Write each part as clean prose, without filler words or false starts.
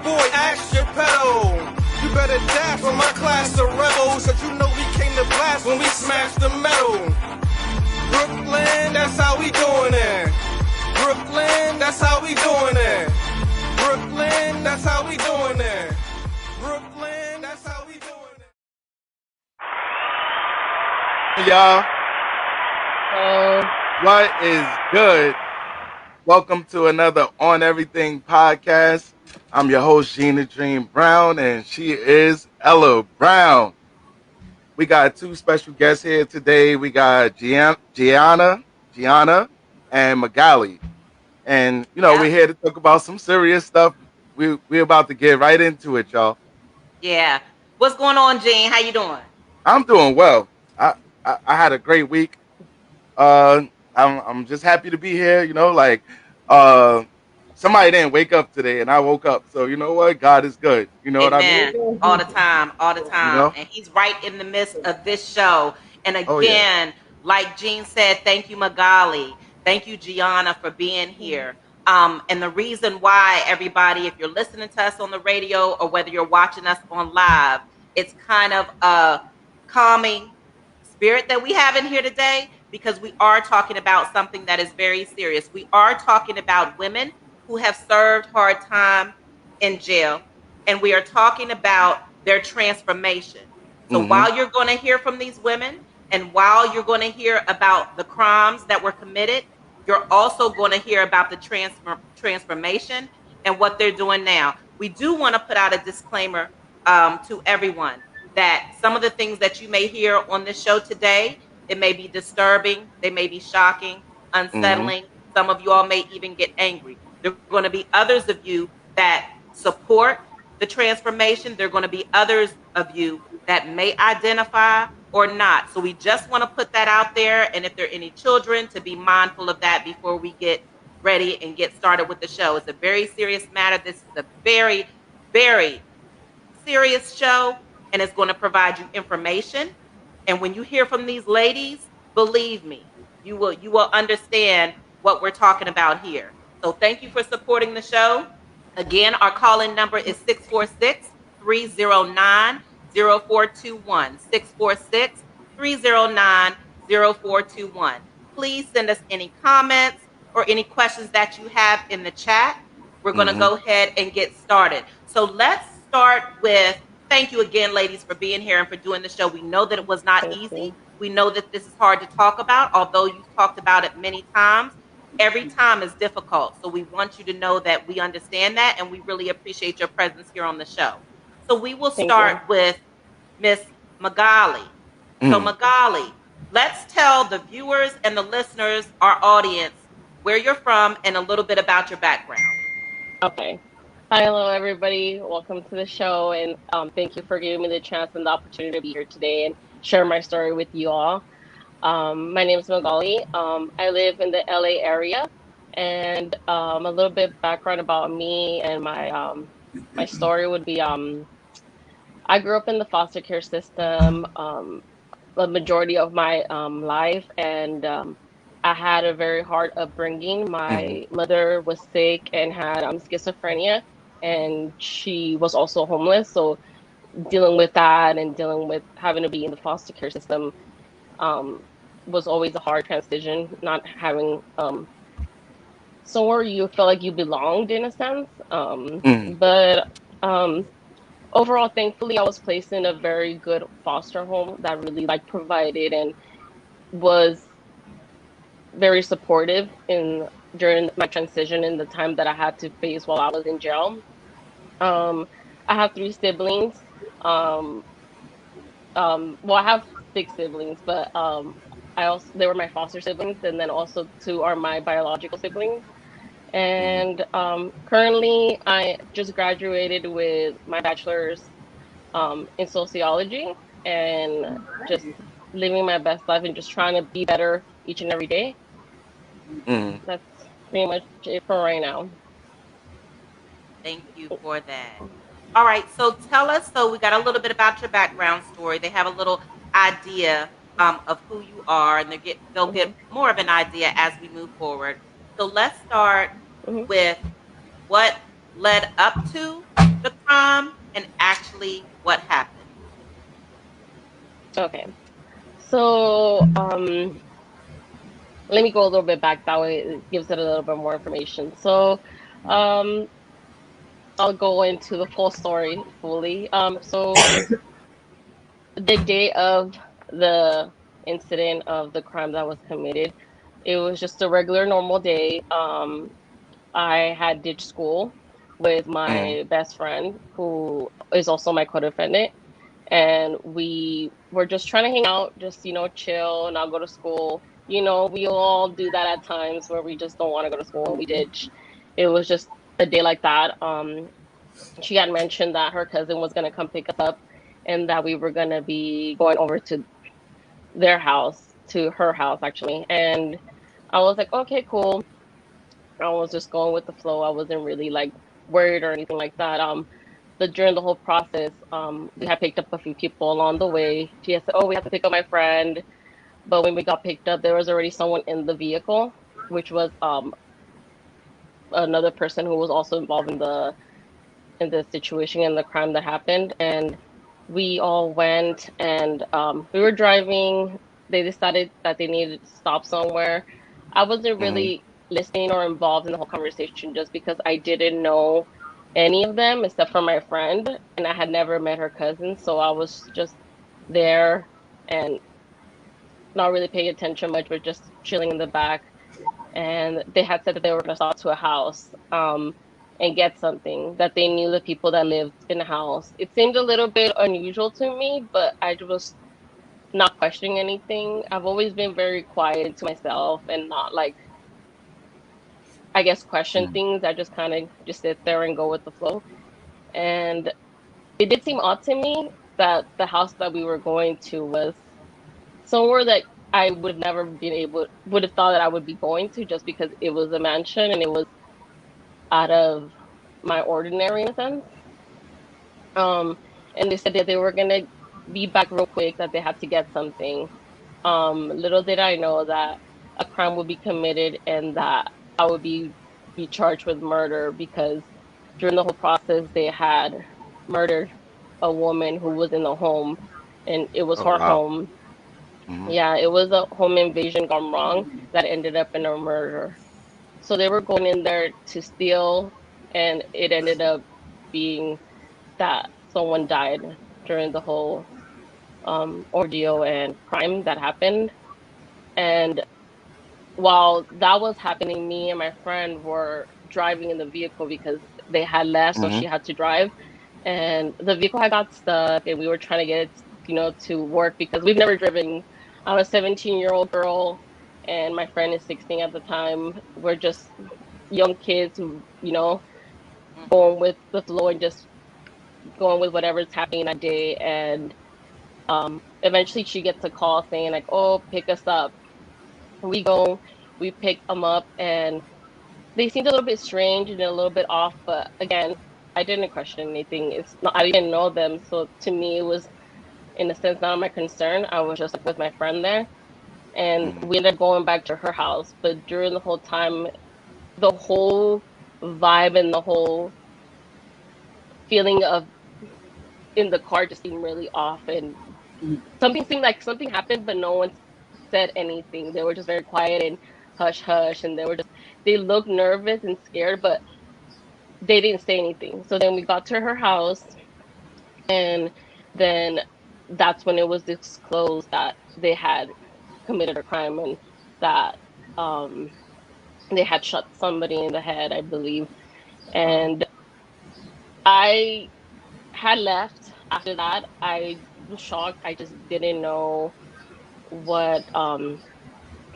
boy, axe your pedal. You better dash for my class of rebels, cause you know we came to blast when we smashed the metal. Brooklyn, that's how we doing it. Brooklyn, that's how we doing it. Brooklyn, that's how we doing it. Brooklyn, that's how we doing it. Y'all, what is good? Welcome to another On Everything podcast. I'm your host, DaDream Brown, and she is Ella Brown. We got two special guests here today. We got Gianna, and Magali. And, we're here to talk about some serious stuff. We're about to get right into it, y'all. Yeah. What's going on, Jean? How you doing? I'm doing well. I had a great week. I'm just happy to be here. Somebody didn't wake up today, and I woke up. So you know what? God is good. You know what I mean? Amen. All the time, all the time. And he's right in the midst of this show. And again, like Jean said, thank you, Magali. Thank you, Gianna, for being here. And the reason why, everybody, if you're listening to us on the radio or whether you're watching us on live, it's kind of a calming spirit that we have in here today, because we are talking about something that is very serious. We are talking about women who have served hard time in jail, and we are talking about their transformation. So while you're going to hear from these women, and while you're going to hear about the crimes that were committed, you're also going to hear about the transformation and what they're doing now. We do want to put out a disclaimer to everyone that some of the things that you may hear on this show today, it may be disturbing, they may be shocking, unsettling. Some of you all may even get angry. There are going to be others of you that support the transformation. There are going to be others of you that may identify or not. So we just want to put that out there. And if there are any children, to be mindful of that before we get ready and get started with the show. It's a very serious matter. This is a very, very serious show, and it's going to provide you information. And when you hear from these ladies, believe me, you will understand what we're talking about here. So thank you for supporting the show. Again, our call-in number is 646-309-0421. 646-309-0421. Please send us any comments or any questions that you have in the chat. We're going to go ahead and get started. So let's start with, thank you again, ladies, for being here and for doing the show. We know that it was not easy. We know that this is hard to talk about, although you've talked about it many times. Every time is difficult. So we want you to know that we understand that, and we really appreciate your presence here on the show. So we will start with Miss Magali. So Magali, let's tell the viewers and the listeners, our audience, where you're from and a little bit about your background. Okay. Hi, hello, everybody. Welcome to the show, and thank you for giving me the chance and the opportunity to be here today and share my story with you all. My name is Magali. I live in the LA area, and a little bit background about me and my story would be I grew up in the foster care system the majority of my life, and I had a very hard upbringing. My mother was sick and had schizophrenia, and she was also homeless. So dealing with that and dealing with having to be in the foster care system was always a hard transition, not having somewhere you felt like you belonged in a sense. But overall, thankfully, I was placed in a very good foster home that really provided and was very supportive during my transition in the time that I had to face while I was in jail. I have 3 siblings. Well, I have 6 siblings, but they were my foster siblings, and then also 2 are my biological siblings. And currently, I just graduated with my bachelor's in sociology, and just living my best life and just trying to be better each and every day. That's pretty much it for right now. Thank you for that. All right, so tell us, so we got a little bit about your background story. They have a little idea of who you are, and they'll get more of an idea as we move forward. So let's start with what led up to the crime and actually what happened. Okay. So, let me go a little bit back. That way it gives it a little bit more information. So, um, I'll go into the full story fully. So the day of the incident of the crime that was committed, it was just a regular normal day. I had ditched school with Mm-hmm. my best friend, who is also my co-defendant, and we were just trying to hang out, just chill, not go to school. We all do that at times where we just don't want to go to school and we ditch. It was just a day like that. She had mentioned that her cousin was gonna come pick us up, and that we were gonna be going over to their house, to her house actually. And I was like, okay, cool. I was just going with the flow. I wasn't really like worried or anything like that. But during the whole process, we had picked up a few people along the way. She had said, "Oh, we have to pick up my friend," but when we got picked up, there was already someone in the vehicle, which was another person who was also involved in the situation and the crime that happened. And we all went, and we were driving. They decided that they needed to stop somewhere. I wasn't Mm-hmm. really listening or involved in the whole conversation just because I didn't know any of them except for my friend, and I had never met her cousin. So I was just there and not really paying attention much, but just chilling in the back. And they had said that they were going to stop to a house and get something, that they knew the people that lived in the house. It seemed a little bit unusual to me, but I was not questioning anything. I've always been very quiet to myself and not like, I guess, question things. I just kind of just sit there and go with the flow. And it did seem odd to me that the house that we were going to was somewhere that I would have never been able, would have thought that I would be going to, just because it was a mansion and it was out of my ordinary in a sense. Um, and they said that they were gonna be back real quick, that they had to get something. Little did I know that a crime would be committed and that I would be charged with murder, because during the whole process they had murdered a woman who was in the home, and it was Oh her wow. home. Mm-hmm. Yeah, it was a home invasion gone wrong that ended up in a murder. So they were going in there to steal, and it ended up being that someone died during the whole ordeal and crime that happened. And while that was happening, me and my friend were driving in the vehicle because they had left, so Mm-hmm. she had to drive. And the vehicle had got stuck, and we were trying to get it, to work, because we've never driven. I'm a 17-year-old girl, and my friend is 16 at the time. We're just young kids who, Mm-hmm. going with the flow and just going with whatever's happening that day. And eventually she gets a call saying like, "Oh, pick us up." We go, we pick them up, and they seemed a little bit strange and a little bit off. But again, I didn't question anything. It's not, I didn't know them, so to me it was, in a sense, not my concern. I was just like with my friend there, and Mm-hmm. we ended up going back to her house. But during the whole time, the whole vibe and the whole feeling of in the car just seemed really off, and something seemed like something happened, but no one said anything. They were just very quiet and hush hush, and they looked nervous and scared, but they didn't say anything. So then we got to her house, and then that's when it was disclosed that they had committed a crime, and that um they had shot somebody in the head, I believe. And I had left after that. I was shocked. I just didn't know what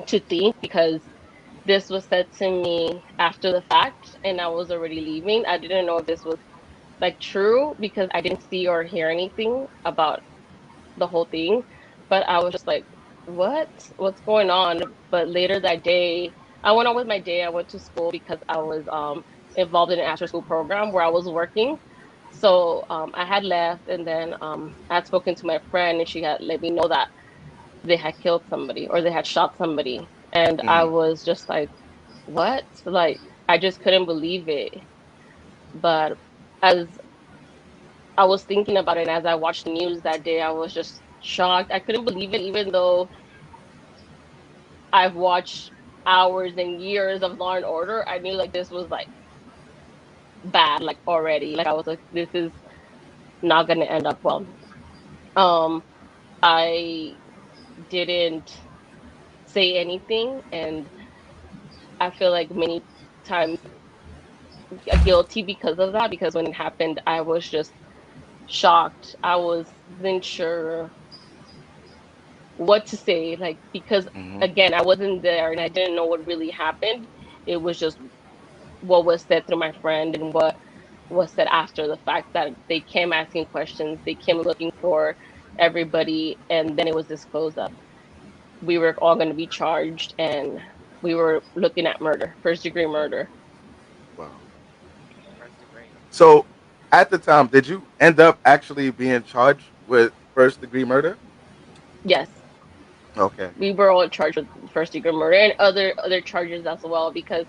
to think, because this was said to me after the fact and I was already leaving. I didn't know if this was like true, because I didn't see or hear anything about the whole thing. But I was just like, what's going on? But later that day, I went on with my day. I went to school because I was involved in an after school program where I was working. So I had left, and then I had spoken to my friend, and she had let me know that they had killed somebody or they had shot somebody. And I Mm-hmm. was just like, what? Like, I just couldn't believe it. But as I was thinking about it, and as I watched the news that day, I was just shocked. I couldn't believe it, even though I've watched hours and years of Law and Order. I knew like this was like bad, like already. Like I was like, this is not gonna end up well. Um, I didn't say anything, and I feel like many times guilty because of that. Because when it happened, I was just shocked. I wasn't sure what to say, like because Mm-hmm. again, I wasn't there and I didn't know what really happened. It was just what was said through my friend and what was said after the fact, that they came asking questions, they came looking for everybody, and then it was disclosed that we were all going to be charged, and we were looking at murder, first degree murder. Wow. First degree. So, at the time, did you end up actually being charged with first degree murder? Yes, Okay. we were all charged with first degree murder and other charges as well, because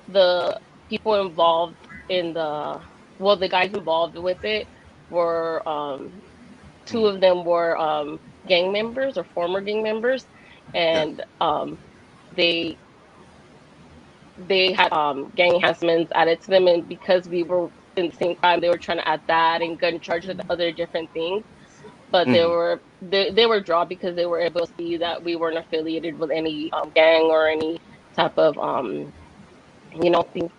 the people involved in the well, the guys involved with it were two Mm-hmm. of them were gang members or former gang members, Yes. and they they had gang enhancements added to them, and because we were in the same crime, they were trying to add that and gun charges and other different things. But Mm-hmm. they were dropped because they were able to see that we weren't affiliated with any gang or any type of thing,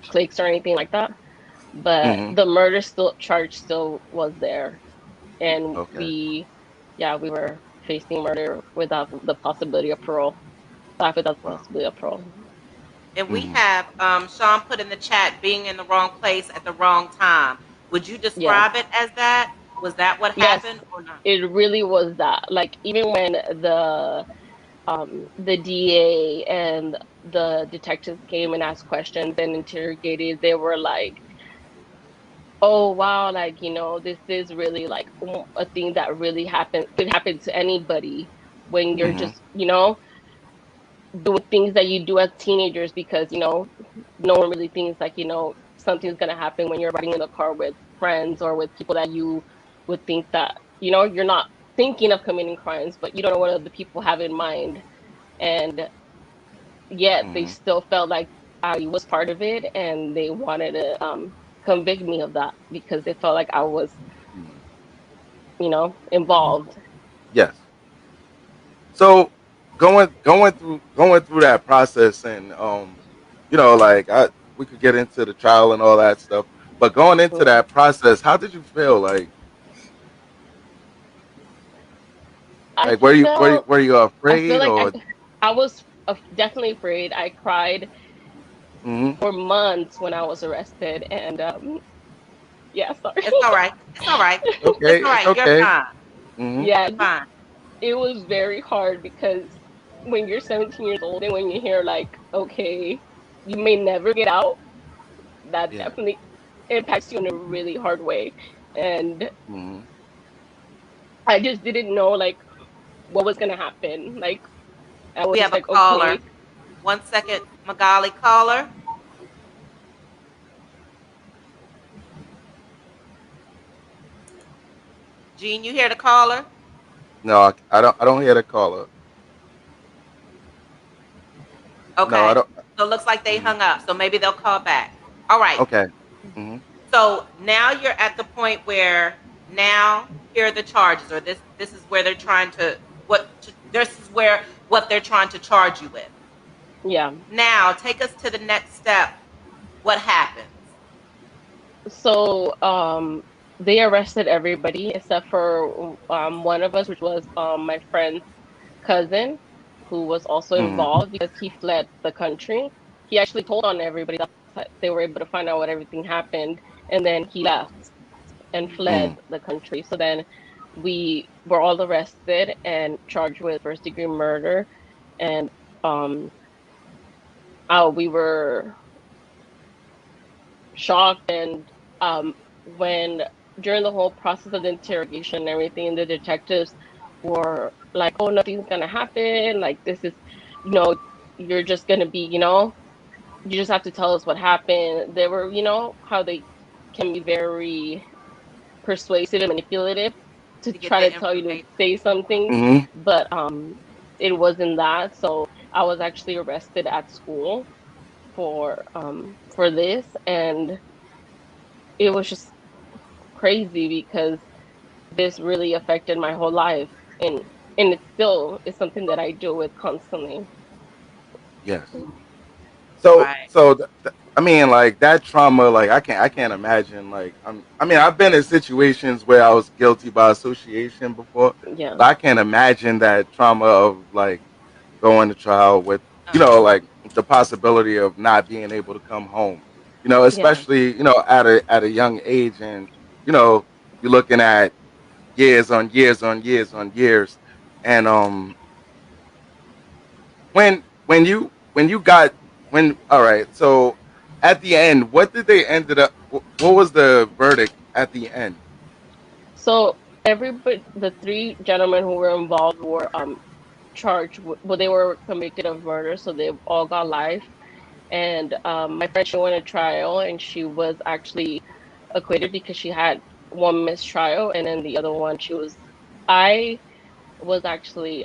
cliques or anything like that. But Mm-hmm. the murder still charge still was there, and Okay. we were facing murder without the possibility of parole. Life without the Wow. possibility of parole. And we Mm-hmm. have Sean put in the chat being in the wrong place at the wrong time. Would you Yes, describe it as that? Was that what yes, happened or not? it really was that. Like even when the DA and the detectives came and asked questions and interrogated, they were like, oh wow, like this is really like a thing that really could happen to anybody when you're Mm-hmm. just doing things that you do as teenagers, because no one really thinks like something's gonna happen when you're riding in the car with friends or with people that you would think that you're not thinking of committing crimes, but you don't know what other people have in mind. And yet they Mm-hmm. still felt like I was part of it, and they wanted to convict me of that because they felt like I was Mm-hmm. involved. Yes. So, going through that process, and like we could get into the trial and all that stuff, but going into Mhm. that process, how did you feel? I Were you were you, felt were you I feel afraid like or? I was definitely afraid. I cried Mm-hmm. for months when I was arrested, and yeah, sorry. It's all right. It's all right. It's Okay, all it's right. You're okay. fine. Mm-hmm. Yeah, You're fine. it was very hard because when you're 17 years old and when you hear like, okay, you may never get out, that Yeah. definitely impacts you in a really hard way. And Mm-hmm. I just didn't know like what was gonna happen. Like I was We just have a like, caller. okay, 1 second, Magali caller. Gene, you hear the caller? No, I don't hear the caller. No, I Okay. don't. So it looks like they Mhm. hung up. So maybe they'll call back. All right. Okay. Mm-hmm. So now you're at the point where now here are the charges, or this is where they're trying to this is where what they're trying to charge you with. yeah. Now take us to the next step. What happens? So they arrested everybody except for one of us, which was my friend's cousin, who was also Mm-hmm. involved because he fled the country. He actually told on everybody. That's how they were able to find out what everything happened, and then he left and Mm-hmm. fled the country. So then we were all arrested and charged with first degree murder, and um, we were shocked. And when during the whole process of the interrogation and everything, the detectives were like, "Oh, nothing's gonna happen. Like this is, you know, you're just gonna be, you just have to tell us what happened." They were, how they can be very persuasive and manipulative to get try the to tell you to information. say something, Mm-hmm. but it wasn't that. So I was actually arrested at school for this, and it was just crazy because this really affected my whole life, and it still is something that I deal with constantly. Yes. So, Right. I mean, like that trauma, like I can't imagine. Like, I mean, I've been in situations where I was guilty by association before, Yeah, but I can't imagine that trauma of like going to trial with, No. like the possibility of not being able to come home. yeah, Especially at a young age, and you know, you're looking at years on years on years on years, and when you got when all right, so at the end, what did they ended up what was the verdict at the end? so everybody, the three gentlemen who were involved were charged well, they were convicted of murder, so they all got life. And my friend, she went to trial, and she was actually acquitted because she had one mistrial, and then the other one she was. I was actually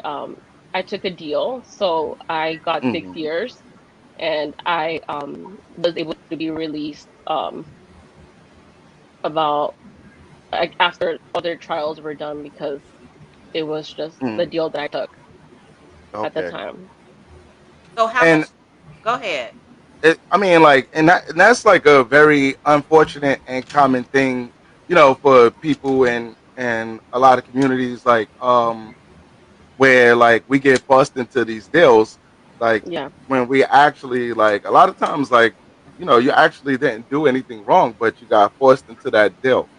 I took a deal, so I got six Hmm. years, and I was able to be released about like after other trials were done because it was just the Hmm. deal that I took at the Okay. time. So how And much? Go ahead. I mean, like, and that's like a very unfortunate and common thing, for people and a lot of communities, like, where like we get forced into these deals, like Yeah, when we actually, like, a lot of times, like, you actually didn't do anything wrong, but you got forced into that deal,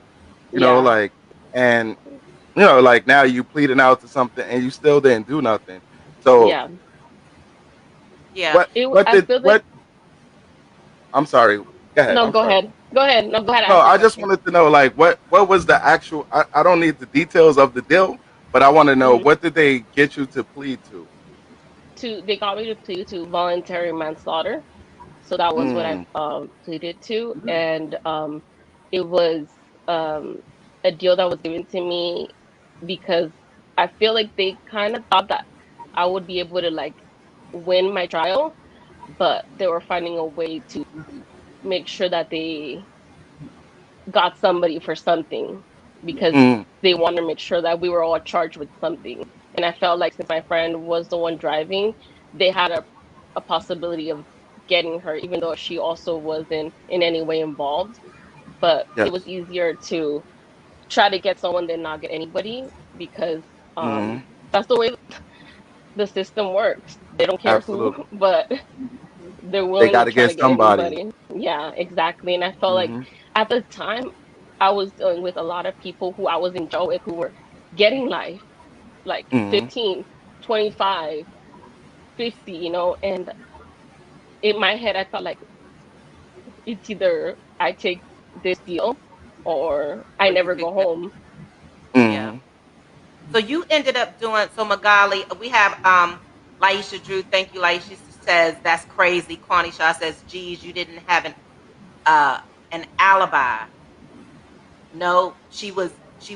yeah, like, and like now you pleading out to something and you still didn't do nothing. So yeah. Yeah. what what I did feel like what I'm sorry, go ahead, no. I'm Go sorry. ahead. Go ahead. No, go ahead. No, Ask your I just question. wanted to know, like, what was the actual, I don't need the details of the deal, but I want to know, Hmm. what did they get you to plead to? They got me to plead to voluntary manslaughter, so that was what I Mm, pleaded to, and it was um a deal that was given to me because I feel like they kind of thought that I would be able to like win my trial, but they were finding a way to make sure that they got somebody for something because mm, they wanted to make sure that we were all charged with something. And I felt like since my friend was the one driving, they had a possibility of getting her, even though she also wasn't in any way involved. But it was yes. easier to try to get someone than not get anybody because Mm, that's the way the system works. They don't care who, absolutely. but they're They willing got to to try get to get somebody. anybody. Yeah, exactly. And I felt like Hmm. at the time I was dealing with a lot of people who I was in jail with who were getting life, like Hmm. 15, 25, 50, and in my head I felt like it's either I take this deal or I Or you never could go go. home. Yeah. Hmm. So you ended up doing so Magali. We have Laisha Drew. Thank you, Laisha. She says that's crazy. Kwani Shaw says, "Geez, you didn't have uh an alibi." No, she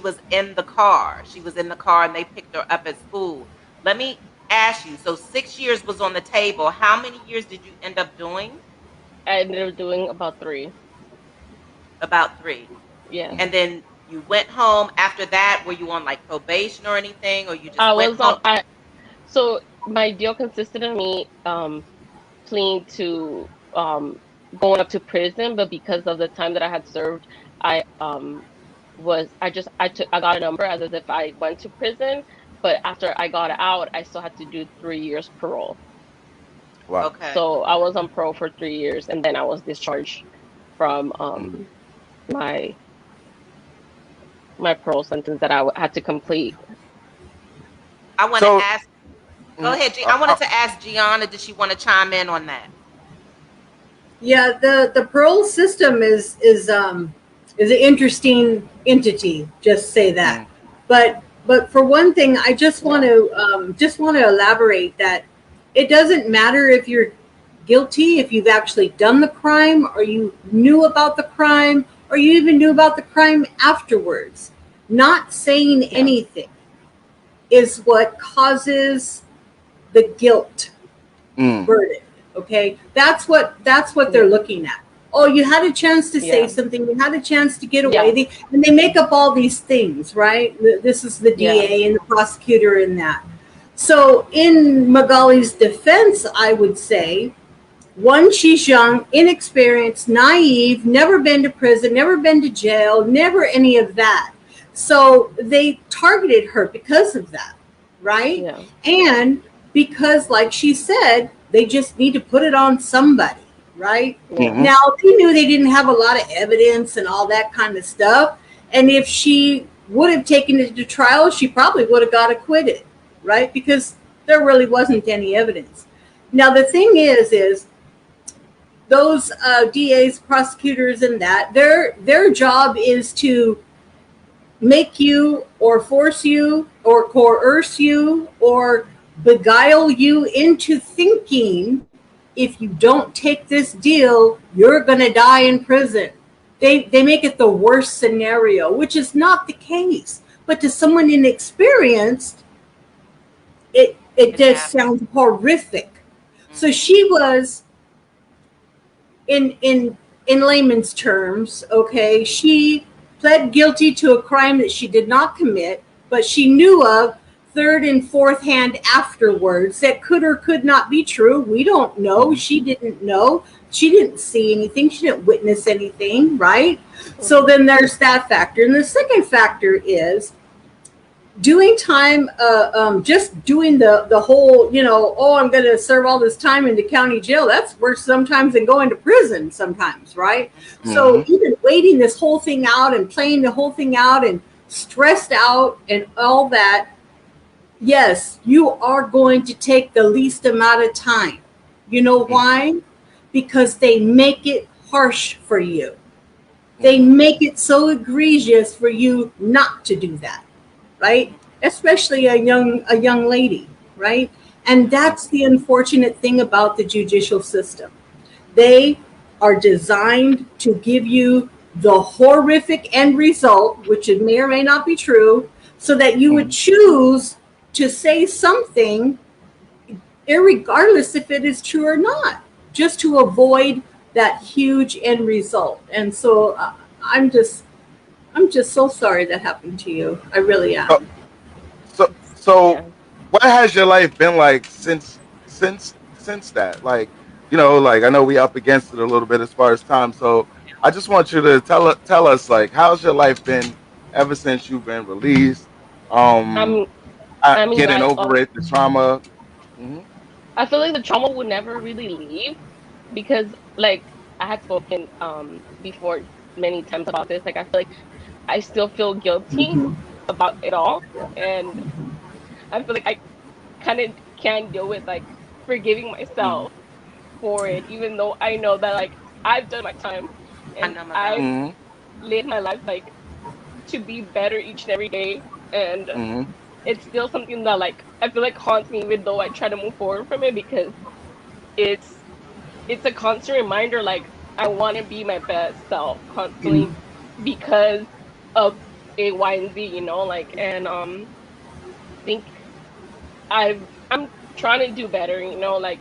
was in the car. She was in the car, and they picked her up at school. Let me ask you. So 6 years was on the table. How many years did you end up doing? I ended up doing about three. About three. Yeah. And then you went home. After that, were you on like probation or anything, or you I just went was on home? I so my deal consisted of me pleading to going up to prison, but because of the time that I had served, I was I got a number as if I went to prison, but after I got out, I still had to do 3 years parole. Wow. Okay. So I was on parole for 3 years, and then I was discharged from Mm. my my parole sentence that I had to complete. I want to So, ask. Go mm, ahead, G. I wanted to ask Gianna. Did she want to chime in on that? Yeah, the parole system is an interesting entity. Just say that, mm, but for one thing, I Yeah. just want to elaborate that it doesn't matter if you're guilty, if you've actually done the crime, or you knew about the crime, or you even knew about the crime afterwards. Not saying anything is what causes the guilt verdict. Okay, that's what they're looking at. Oh, you had a chance to say something. You had a chance to get away. And they make up all these things, right? This is the DA and the prosecutor in that. So in Magali's defense, I would say, one, she's young, inexperienced, naive, never been to prison, never been to jail, never any of that. So they targeted her because of that, right? Yeah. And because, like she said, they just need to put it on somebody, right? Mm-hmm. Now, they knew they didn't have a lot of evidence and all that kind of stuff. And if she would have taken it to trial, she probably would have got acquitted, right? Because there really wasn't any evidence. Now, the thing is those DAs, prosecutors, and that, their job is to make you or force you or coerce you or beguile you into thinking if you don't take this deal, you're going to die in prison. They make it the worst scenario, which is not the case. But to someone inexperienced, it just sounds horrific. Mm-hmm. So she was, in layman's terms, okay, she pled guilty to a crime that she did not commit, but she knew of third and fourth hand afterwards that could or could not be true. We don't know. She didn't know. She didn't see anything. She didn't witness anything, right? So then there's that factor. And the second factor is doing time, just doing the whole, I'm going to serve all this time in the county jail. That's worse sometimes than going to prison sometimes, right? Mm-hmm. So even waiting this whole thing out and playing the whole thing out and stressed out and all that, yes, you are going to take the least amount of time. You know why? Because they make it harsh for you. They make it so egregious for you not to do that, right? Especially a young lady, right? And that's the unfortunate thing about the judicial system. They are designed to give you the horrific end result, which it may or may not be true, so that you would choose to say something, irregardless if it is true or not, just to avoid that huge end result. And so I'm just so sorry that happened to you. I really am. So what has your life been like since that? Like, I know we up against it a little bit as far as time. So I just want you to tell us, like, how's your life been ever since you've been released? Getting over it, the trauma. Mm-hmm. I feel like the trauma would never really leave because, like, I had spoken before many times about this. Like, I feel like I still feel guilty about it all, and I feel like I kind of can't deal with, like, forgiving myself for it, even though I know that, like, I've done my time and I've lived my life, like, to be better each and every day, and it's still something that, like, I feel like haunts me, even though I try to move forward from it, because it's a constant reminder, like, I want to be my best self constantly because of A, Y, and Z, like, and I think I'm trying to do better, like,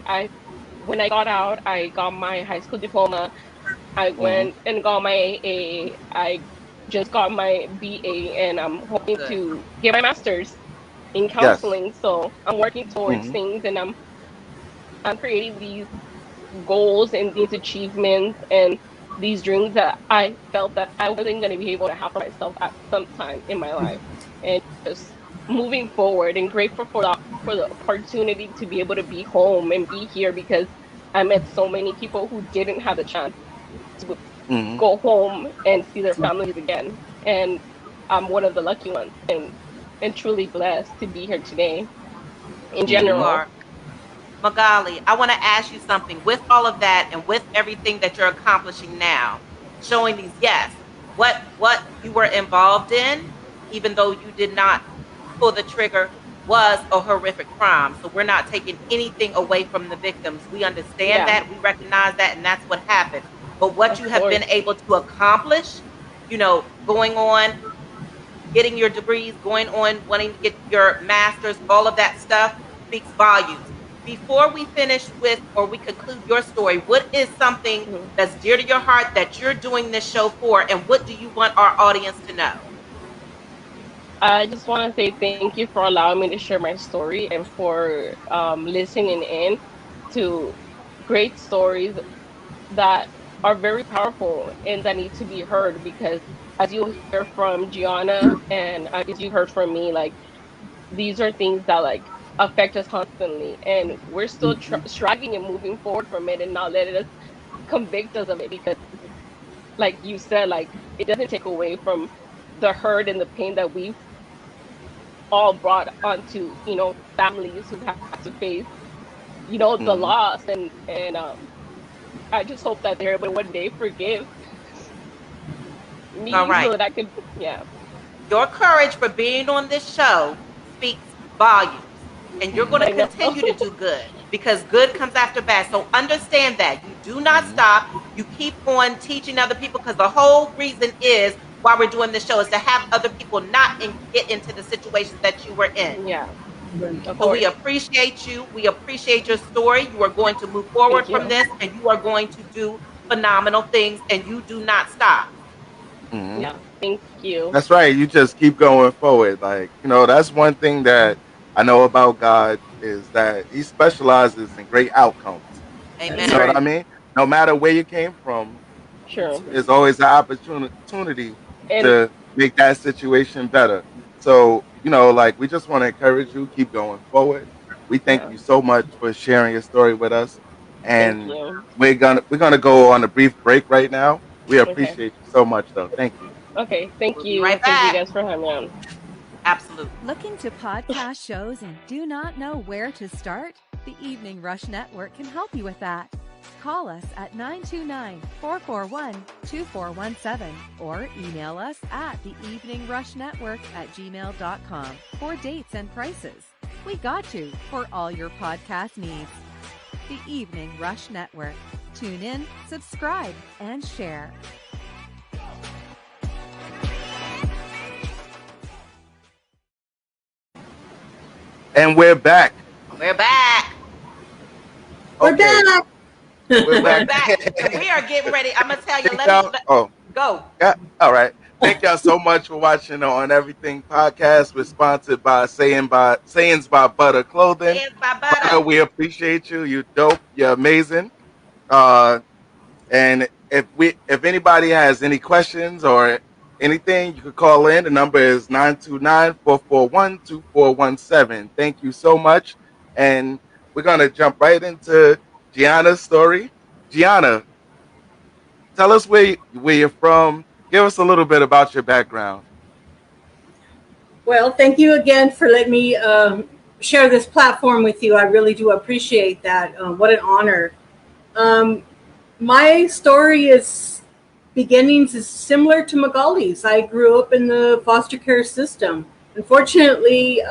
when I got out, I got my high school diploma, I went and got my AA, I just got my BA, and I'm hoping to get my master's in counseling. Yes. So I'm working towards things, and I'm creating these goals and these achievements and these dreams that I felt that I wasn't going to be able to have for myself at some time in my life, and just moving forward, and grateful for the opportunity to be able to be home and be here, because I met so many people who didn't have the chance to go home and see their families again, and I'm one of the lucky ones, and truly blessed to be here today. In general, Magali, I want to ask you something. With all of that and with everything that you're accomplishing now, showing these, what you were involved in, even though you did not pull the trigger, was a horrific crime. So we're not taking anything away from the victims. We understand that, we recognize that, and that's what happened. But what you have been able to accomplish going on, getting your degrees, going on, wanting to get your master's, all of that stuff speaks volumes. Before we finish with, or we conclude your story, what is something that's dear to your heart that you're doing this show for, and what do you want our audience to know? I just want to say thank you for allowing me to share my story and for listening in to great stories that are very powerful and that need to be heard, because as you hear from Gianna and as you heard from me, like, these are things that like affect us constantly, and we're still striving and moving forward from it and not letting us convict us of it, because like you said, like, it doesn't take away from the hurt and the pain that we've all brought onto, families who've had to face, the loss, and I just hope that they're able to one day forgive me, All right. so that I can, yeah. Your courage for being on this show speaks volumes, and you're going to continue to do good, because good comes after bad. So understand that you do not stop. You keep on teaching other people, because the whole reason is why we're doing this show is to have other people not get into the situations that you were in. Yeah. So we appreciate you. We appreciate your story. You are going to move forward from this, and you are going to do phenomenal things, and you do not stop. Yeah, thank you. That's right. You just keep going forward. Like, that's one thing that I know about God, is that he specializes in great outcomes. Amen. You know what I mean? No matter where you came from, there's always an opportunity to make that situation better. So, like, we just want to encourage you, keep going forward. We thank you so much for sharing your story with us. And we're gonna go on a brief break right now. We appreciate you so much, though. Thank you. Okay, thank We'll you. Right thank back. you guys for having me on. Absolutely. Looking to podcast shows and do not know where to start? The Evening Rush Network can help you with that. Call us at 929-441-2417 or email us at theeveningrushnetwork@gmail.com for dates and prices. We got you for all your podcast needs. The Evening Rush Network. Tune in, subscribe, and share. And we're back. We're back. We're back. We're back. And we are getting ready. I'm gonna tell you. Go. Yeah. All right. Thank y'all so much for watching the On Everything podcast. We're sponsored by Sayings by Butter Clothing. Sayings by Butter. We appreciate you. You dope. You're amazing. And if anybody has any questions or anything, you could call in. The number is 929-441-2417. Thank you so much. And we're going to jump right into Gianna's story. Gianna, tell us where you're from. Give us a little bit about your background. Well, thank you again for letting me share this platform with you. I really do appreciate that. What an honor. My story is beginnings is similar to Magali's. I grew up in the foster care system. Unfortunately,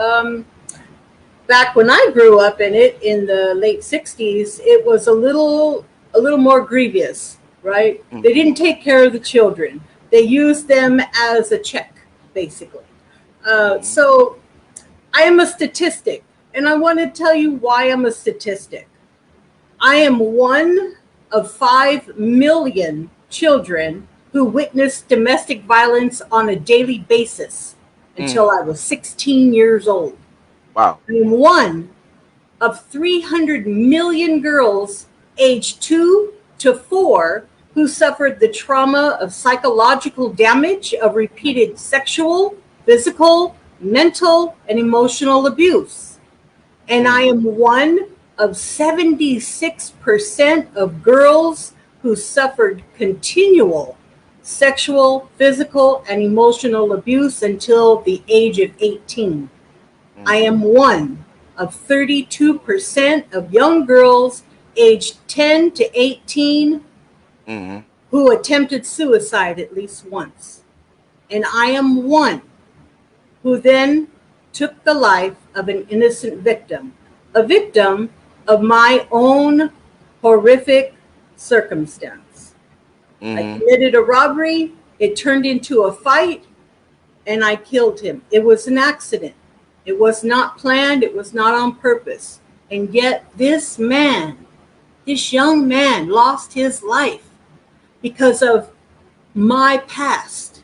back when I grew up in it in the late 60s, it was a little more grievous, right? Mm-hmm. They didn't take care of the children. They used them as a check, basically. So I am a statistic, and I want to tell you why I'm a statistic. I am one of 5 million children who witnessed domestic violence on a daily basis until I was 16 years old. Wow. I am one of 300 million girls aged 2 to 4 who suffered the trauma of psychological damage of repeated sexual, physical, mental, and emotional abuse. And I am one of 76% of girls who suffered continual sexual, physical, and emotional abuse until the age of 18. I am one of 32% of young girls aged 10 to 18 who attempted suicide at least once. And I am one who then took the life of an innocent victim, a victim of my own horrific circumstance. I committed a robbery It turned into a fight, and I killed him. It was an accident. It was not planned. It was not on purpose. And yet this young man lost his life because of my past,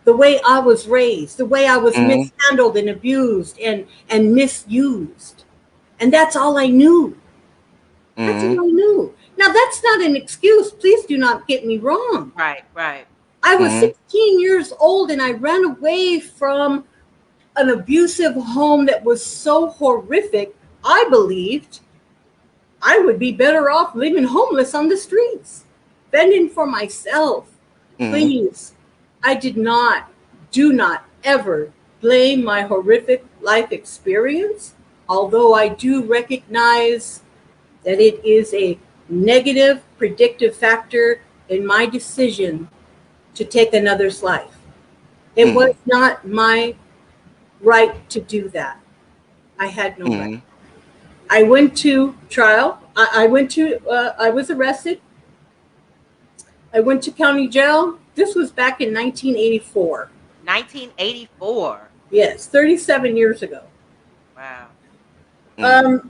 the way I was raised, the way I was mishandled and abused and misused. And that's all I knew. That's all I knew. Now, that's not an excuse. Please do not get me wrong. Right. I was 16 years old, and I ran away from an abusive home that was so horrific. I believed I would be better off living homeless on the streets, fending for myself. Please, do not ever blame my horrific life experience, although I do recognize that it is a negative predictive factor in my decision to take another's life. It was not my right to do that. I had no right. I went to trial. I was arrested. I went to county jail. This was back in 1984. 1984? Yes, 37 years ago. Wow.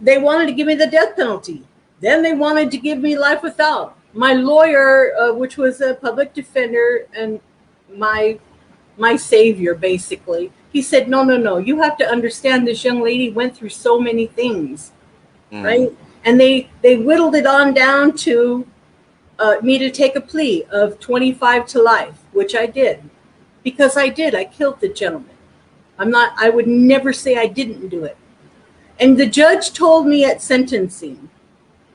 They wanted to give me the death penalty. Then they wanted to give me life without. My lawyer, which was a public defender and my savior, basically, he said, no, you have to understand this young lady went through so many things, right? And they whittled it on down to me to take a plea of 25 to life, which I did. Because I did. I killed the gentleman. I would never say I didn't do it. And the judge told me at sentencing,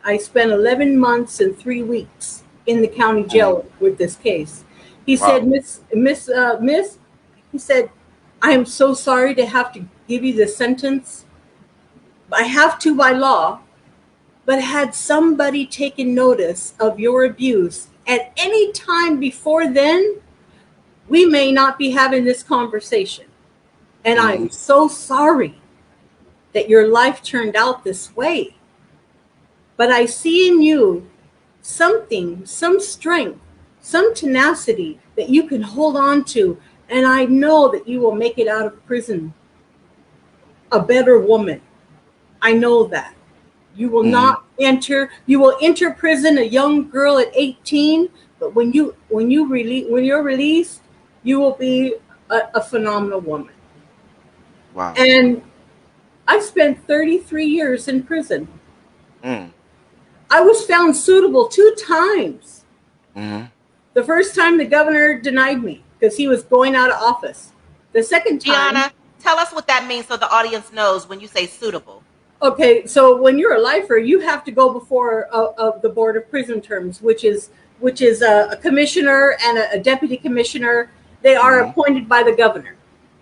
I spent 11 months and 3 weeks in the county jail with this case. He said, Miss, he said, I am so sorry to have to give you the sentence. I have to by law, but had somebody taken notice of your abuse at any time before then, we may not be having this conversation. And I'm so sorry that your life turned out this way. But I see in you something, some strength, some tenacity that you can hold on to. And I know that you will make it out of prison a better woman. I know that. You will not enter prison a young girl at 18, but when you're released, you will be a phenomenal woman. Wow. And I spent 33 years in prison. I was found suitable 2 times. The first time the governor denied me because he was going out of office. The second time... Gianna, tell us what that means so the audience knows when you say suitable. Okay, so when you're a lifer, you have to go before the Board of Prison Terms, which is a commissioner and a deputy commissioner. They are appointed by the governor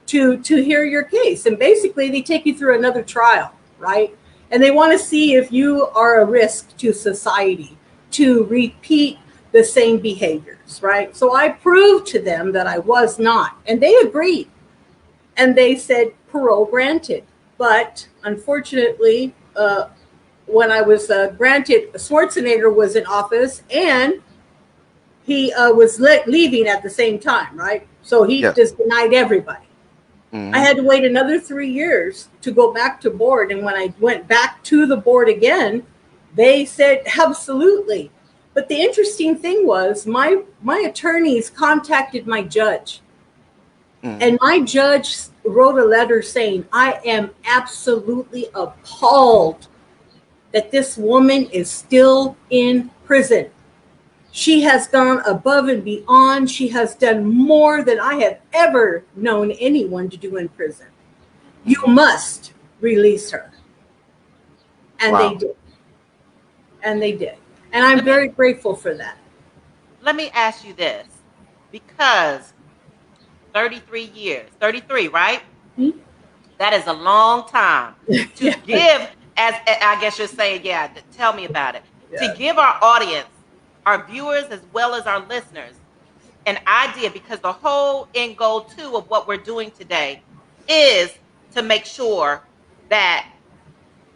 to hear your case. And basically, they take you through another trial, right? And they want to see if you are a risk to society to repeat the same behaviors, right? So I proved to them that I was not. And they agreed. And they said, parole granted. But unfortunately, when I was granted, Schwarzenegger was in office and he was leaving at the same time, right? So he just denied everybody. I had to wait another 3 years to go back to board. And when I went back to the board again, they said, absolutely. But the interesting thing was my attorneys contacted my judge. And my judge wrote a letter saying, I am absolutely appalled that this woman is still in prison. She has gone above and beyond. She has done more than I have ever known anyone to do in prison. You must release her. And they did. And they did. And I'm very grateful for that. Let me ask you this, because 33 years, 33, right? That is a long time to give, as I guess you're saying, tell me about it. To give our audience, our viewers, as well as our listeners, an idea, because the whole end goal, too, of what we're doing today is to make sure that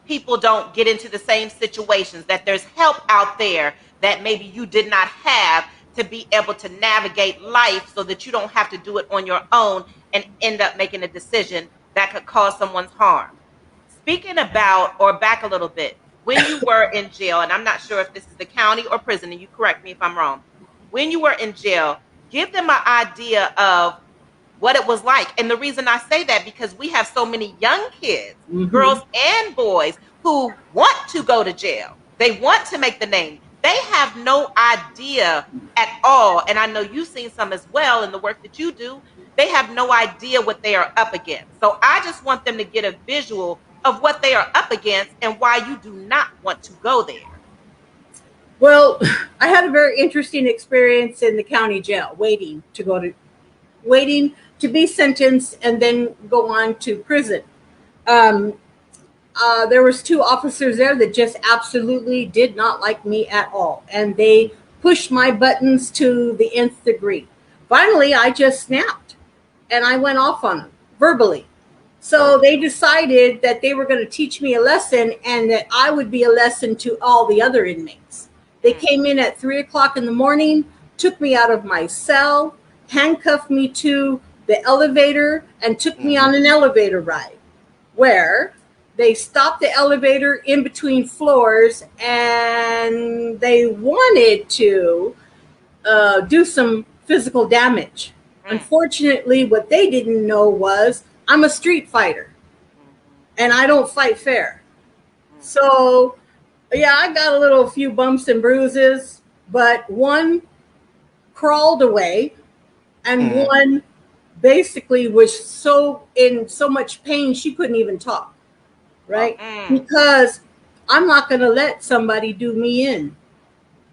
people don't get into the same situations, that there's help out there that maybe you did not have to be able to navigate life so that you don't have to do it on your own and end up making a decision that could cause someone's harm. Speaking about, or back a little bit, when you were in jail, and I'm not sure if this is the county or prison, and you correct me if I'm wrong, when you were in jail, give them an idea of what it was like. And the reason I say that, because we have so many young kids, girls and boys, who want to go to jail. They want to make the name. They have no idea at all. And I know you've seen some as well in the work that you do. They have no idea what they are up against. So I just want them to get a visual of what they are up against and why you do not want to go there. Well, I had a very interesting experience in the county jail, waiting to be sentenced and then go on to prison. There was 2 officers there that just absolutely did not like me at all. And they pushed my buttons to the nth degree. Finally, I just snapped and I went off on them verbally. So they decided that they were going to teach me a lesson and that I would be a lesson to all the other inmates. They came in at 3:00 in the morning, took me out of my cell, handcuffed me to the elevator, and took me on an elevator ride where they stopped the elevator in between floors and they wanted to do some physical damage. Unfortunately, what they didn't know was I'm a street fighter and I don't fight fair. So, yeah, I got a few bumps and bruises, but one crawled away and one basically was in so much pain she couldn't even talk. Right? Because I'm not going to let somebody do me in.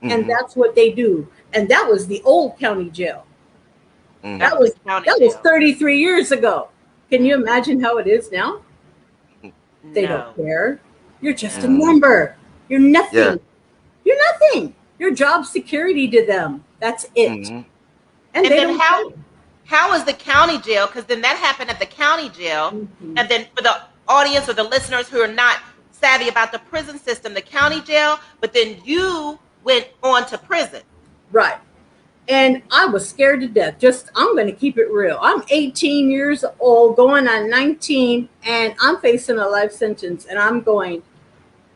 And that's what they do. And that was the old county jail. That was 33 years ago. Can you imagine how it is now? They don't care. You're just a number. You're nothing. Yeah. You're nothing. Your job security to them. That's it. And then how is the county jail? Because then that happened at the county jail. And then for the audience or the listeners who are not savvy about the prison system, the county jail, but then you went on to prison. Right. And I was scared to death. I'm going to keep it real. I'm 18 years old, going on 19, and I'm facing a life sentence. And I'm going,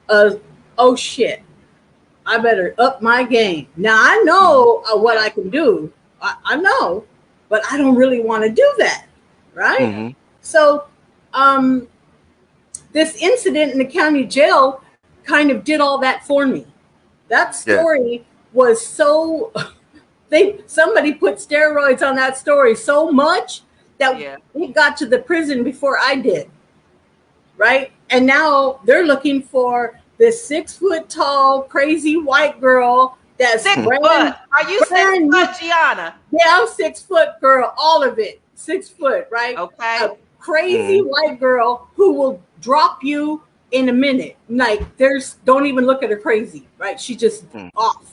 oh shit, I better up my game. Now I know what I can do. I know, but I don't really want to do that. Right. So, this incident in the county jail kind of did all that for me. That story was so, somebody put steroids on that story so much that it got to the prison before I did. Right? And now they're looking for this 6 foot tall, crazy white girl that's 6 foot. Are you 6 foot, Gianna? Yeah, I'm 6 foot, girl. All of it. 6 foot, right? Okay. A crazy white girl who will drop you in a minute. Like, don't even look at her crazy, right? She just off.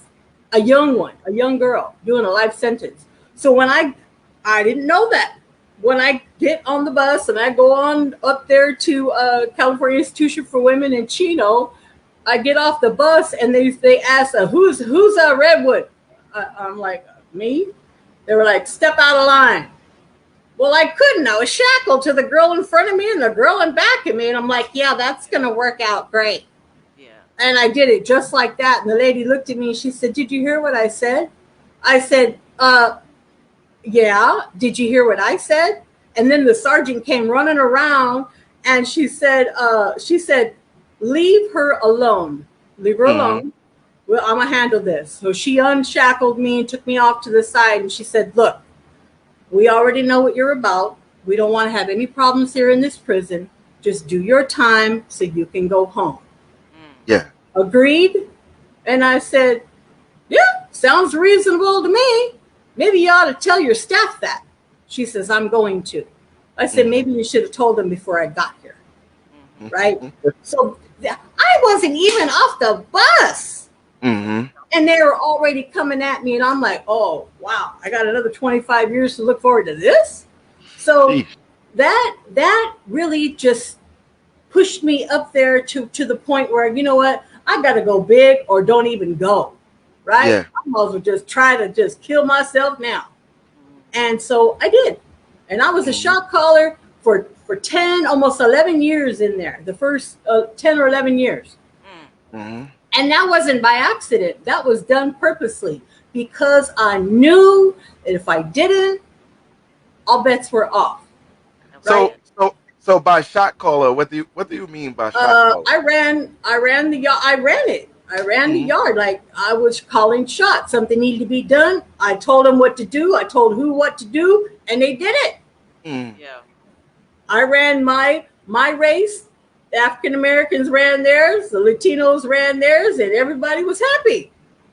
A young girl doing a life sentence. So when I didn't know that. When I get on the bus and I go on up there to California Institution for Women in Chino, I get off the bus and they ask, who's Redwood? I'm like, me? They were like, step out of line. Well, I couldn't. I was shackled to the girl in front of me and the girl in back of me. And I'm like, yeah, that's going to work out great. Yeah. And I did it just like that. And the lady looked at me and she said, did you hear what I said? I said, yeah. Did you hear what I said? And then the sergeant came running around and she said, leave her alone. Leave her alone. Well, I'm going to handle this. So she unshackled me and took me off to the side. And she said, look, we already know what you're about. We don't want to have any problems here in this prison. Just do your time so you can go home. Yeah. Agreed? And I said, yeah, sounds reasonable to me. Maybe you ought to tell your staff that. She says, I'm going to. I said, maybe you should have told them before I got here. Right? So I wasn't even off the bus. And they were already coming at me. And I'm like, oh, wow, I got another 25 years to look forward to this. So that really just pushed me up there to the point where, you know what, I got to go big or don't even go. right? Yeah. I might as well just try to just kill myself now. And so I did. And I was a shot caller for 10, almost 11 years in there, the first 10 or 11 years. Mm-hmm. And that wasn't by accident. That was done purposely because I knew that if I didn't, all bets were off. Right? So by shot caller, what do you mean by shot caller? I ran the yard. I ran it. I ran the yard like I was calling shots. Something needed to be done. I told them what to do. I told who what to do, and they did it. Yeah. I ran my race. The African Americans ran theirs. The Latinos ran theirs, and everybody was happy,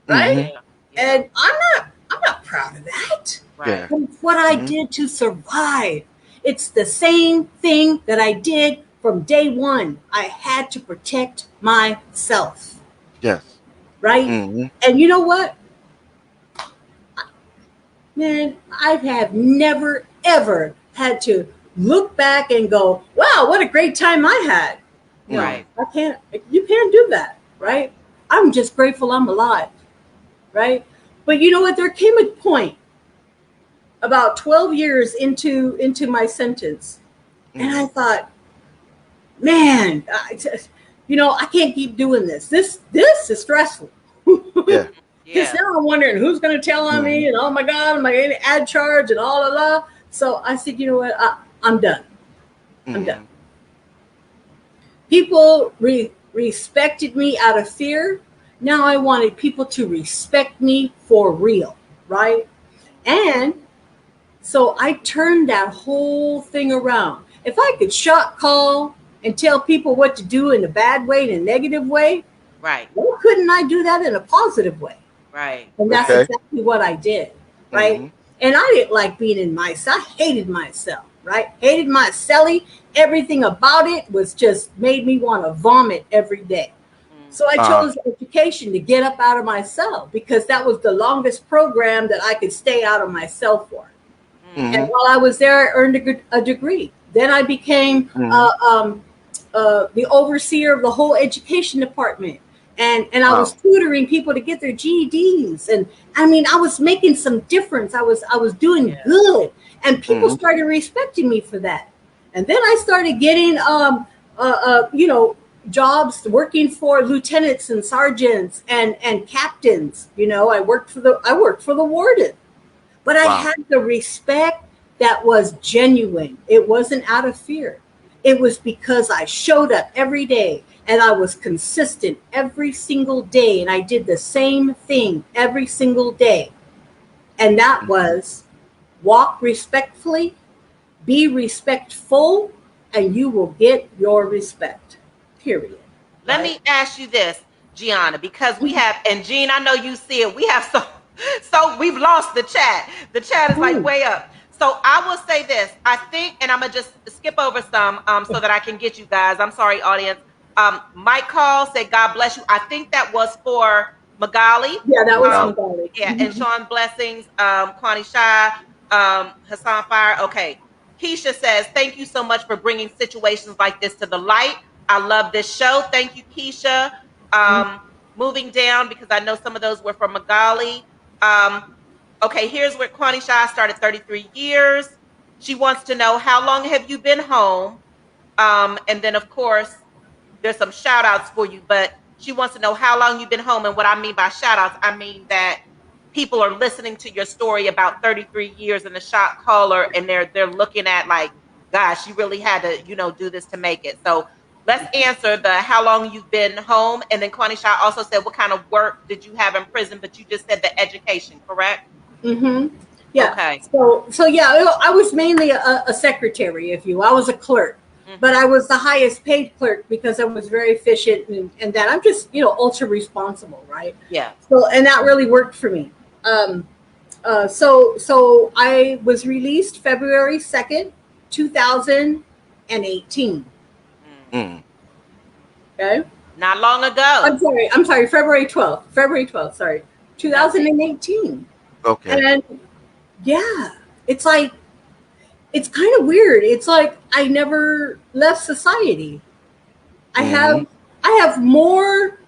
right? And I'm not proud of that. Right. But it's what I did to survive. It's the same thing that I did from day one. I had to protect myself. Yes. Right? And you know what? Man, I have never, ever had to look back and go, wow, what a great time I had. Right. You can't do that, right? I'm just grateful I'm alive, right? But you know what? There came a point about 12 years into my sentence, and I thought, man, I can't keep doing this. This is stressful. Yeah. Because now I'm wondering who's going to tell on me, and oh my God, am I going to add charge and all of that? So I said, you know what? I'm done. I'm done. People respected me out of fear. Now I wanted people to respect me for real, right? And so I turned that whole thing around. If I could shot call and tell people what to do in a bad way, in a negative way, right? Why couldn't I do that in a positive way? Right. And that's exactly what I did, right? And I didn't like being in myself. I hated myself, right? Hated myself. Everything about it was just made me want to vomit every day. So I chose education to get up out of myself because that was the longest program that I could stay out of myself for. And while I was there, I earned a degree. Then I became the overseer of the whole education department. And I was tutoring people to get their GEDs. And I mean, I was making some difference. I was doing good. And people started respecting me for that. And then I started getting, jobs working for lieutenants and sergeants and captains. I worked for the warden. But I had the respect that was genuine. It wasn't out of fear. It was because I showed up every day and I was consistent every single day. And I did the same thing every single day. And that was walk respectfully, be respectful, and you will get your respect. Period. Let me ask you this, Gianna, because we have, and Jean, I know you see it, we have so we've lost the chat. The chat is like way up. So I will say this, I think, and I'm going to just skip over some so that I can get you guys. I'm sorry, audience. Mike Call said, God bless you. I think that was for Magali. Yeah, that was Magali. Yeah, and Sean Blessings, Kwani Shah, Hassan Fire. Okay. Keisha says, thank you so much for bringing situations like this to the light. I love this show. Thank you, Keisha. Moving down, because I know some of those were from Magali. Okay, here's where Kwani Shah started 33 years. She wants to know, how long have you been home? And then, of course, there's some shout outs for you, but she wants to know how long you've been home. And what I mean by shout outs, I mean that people are listening to your story about 33 years in the shot caller, and they're looking at like, gosh, you really had to, do this to make it. So let's answer the how long you've been home. And then Kwani Shah also said, what kind of work did you have in prison? But you just said the education, correct? Yeah. Okay. So yeah, I was mainly a secretary, if you. I was a clerk, but I was the highest paid clerk because I was very efficient and that I'm just ultra responsible, right? Yeah. So and that really worked for me. So I was released February 2nd, 2018. Okay. Not long ago. I'm sorry. February 12th. Sorry. 2018. Okay. And yeah, it's kind of weird. It's like I never left society. I have more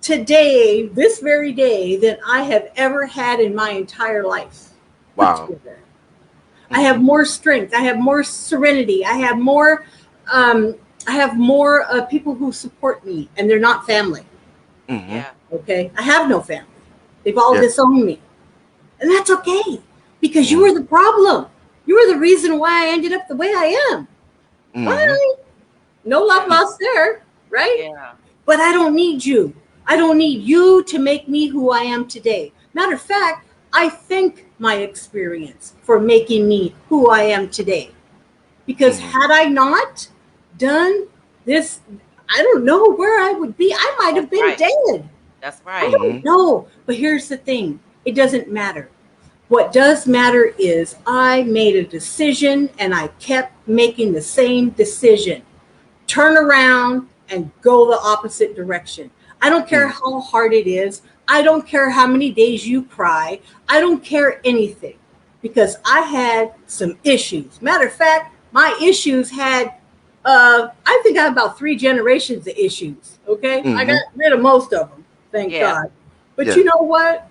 today, this very day, than I have ever had in my entire life. Wow. I have more strength. I have more serenity. I have more people who support me, and they're not family. Yeah. Okay. I have no family. They've all disowned me. And that's okay, because you were the problem. You were the reason why I ended up the way I am. Right? No love lost there, right? Yeah. But I don't need you. I don't need you to make me who I am today. Matter of fact, I thank my experience for making me who I am today. Because had I not done this, I don't know where I would be. I might have been dead. That's right. I don't know. But here's the thing. It doesn't matter. What does matter is I made a decision, and I kept making the same decision. Turn around and go the opposite direction. I don't care how hard it is. I don't care how many days you cry. I don't care anything, because I had some issues. Matter of fact, my issues had, I think I have about 3 generations of issues. Okay. I got rid of most of them. Thank God. But you know what?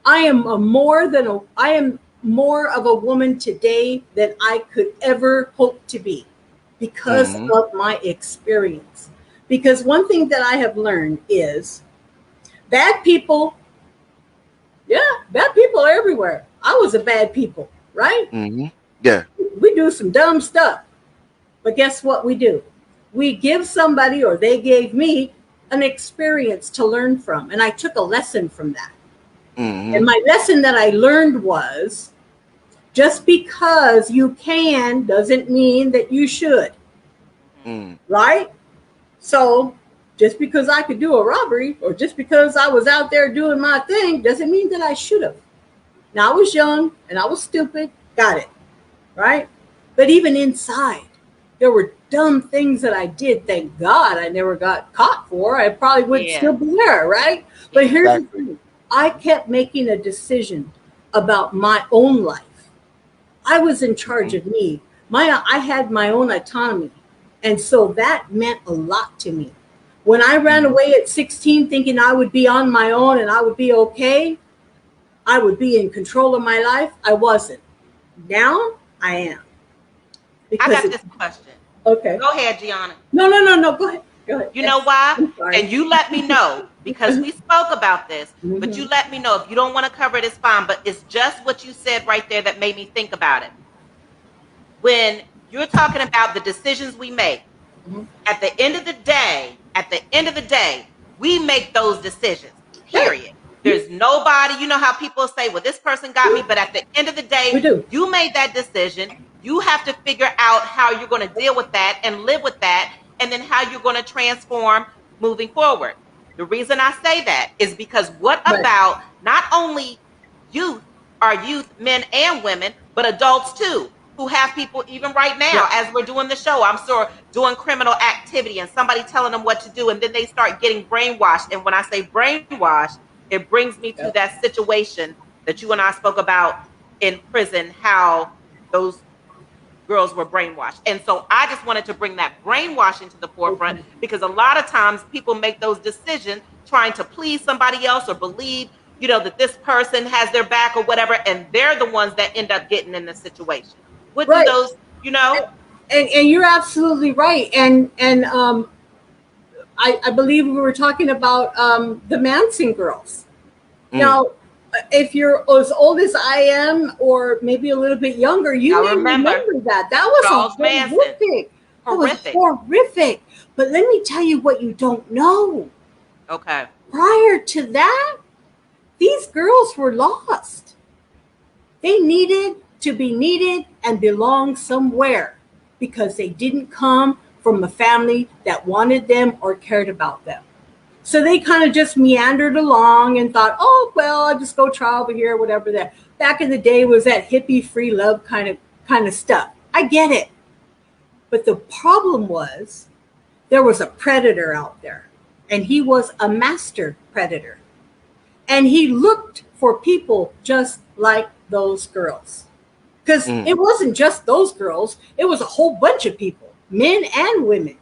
I am more of a woman today than I could ever hope to be, because of my experience. Because one thing that I have learned is bad people are everywhere. I was a bad people, right? Yeah. We do some dumb stuff. But guess what we do? We give somebody, or they gave me, an experience to learn from. And I took a lesson from that. And my lesson that I learned was, just because you can doesn't mean that you should. Right? So just because I could do a robbery, or just because I was out there doing my thing, doesn't mean that I should have. Now, I was young and I was stupid. Got it. Right? But even inside, there were dumb things that I did. Thank God I never got caught for. I probably would still be there. Right? But here's the thing. I kept making a decision about my own life. I was in charge of me. I had my own autonomy. And so that meant a lot to me. When I ran away at 16 thinking I would be on my own and I would be okay, I would be in control of my life, I wasn't. Now I am. I got this question. Okay. Go ahead, Gianna. No. Go ahead. You know why? And you let me know, because we spoke about this, but you let me know. If you don't want to cover it, it's fine. But it's just what you said right there that made me think about it. When you're talking about the decisions we make, at the end of the day, we make those decisions, period. There's nobody, you know how people say, well, this person got me, but at the end of the day, you made that decision. You have to figure out how you're going to deal with that and live with that, and then how you're going to transform moving forward. The reason I say that is because what about not only youth, men and women, but adults too, who have people even right now, as we're doing the show, I'm sure, doing criminal activity and somebody telling them what to do, and then they start getting brainwashed. And when I say brainwashed, it brings me to that situation that you and I spoke about in prison, how those girls were brainwashed. And so I just wanted to bring that brainwashing to the forefront, because a lot of times people make those decisions trying to please somebody else, or believe, that this person has their back or whatever, and they're the ones that end up getting in the situation. What do those, And you're absolutely right. And I believe we were talking about the Manson girls. Now, if you're as old as I am, or maybe a little bit younger, you may remember that. That was horrific. That was horrific. But let me tell you what you don't know. Okay. Prior to that, these girls were lost. They needed to be needed and belong somewhere, because they didn't come from a family that wanted them or cared about them. So they kind of just meandered along and thought, oh, well, I'll just go try over here, whatever that. Back in the day was that hippie free love kind of stuff. I get it. But the problem was, there was a predator out there, and he was a master predator. And he looked for people just like those girls. Because it wasn't just those girls. It was a whole bunch of people, men and women,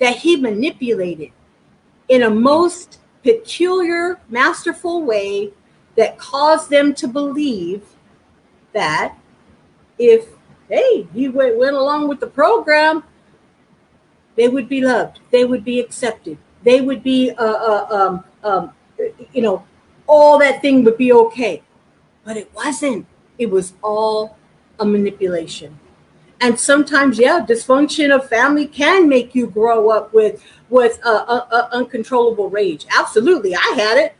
that he manipulated in a most peculiar, masterful way that caused them to believe that if, hey, he went along with the program, they would be loved, they would be accepted, they would be, all that thing would be okay. But it wasn't. It was all a manipulation. And sometimes, dysfunction of family can make you grow up with uncontrollable rage. Absolutely, I had it.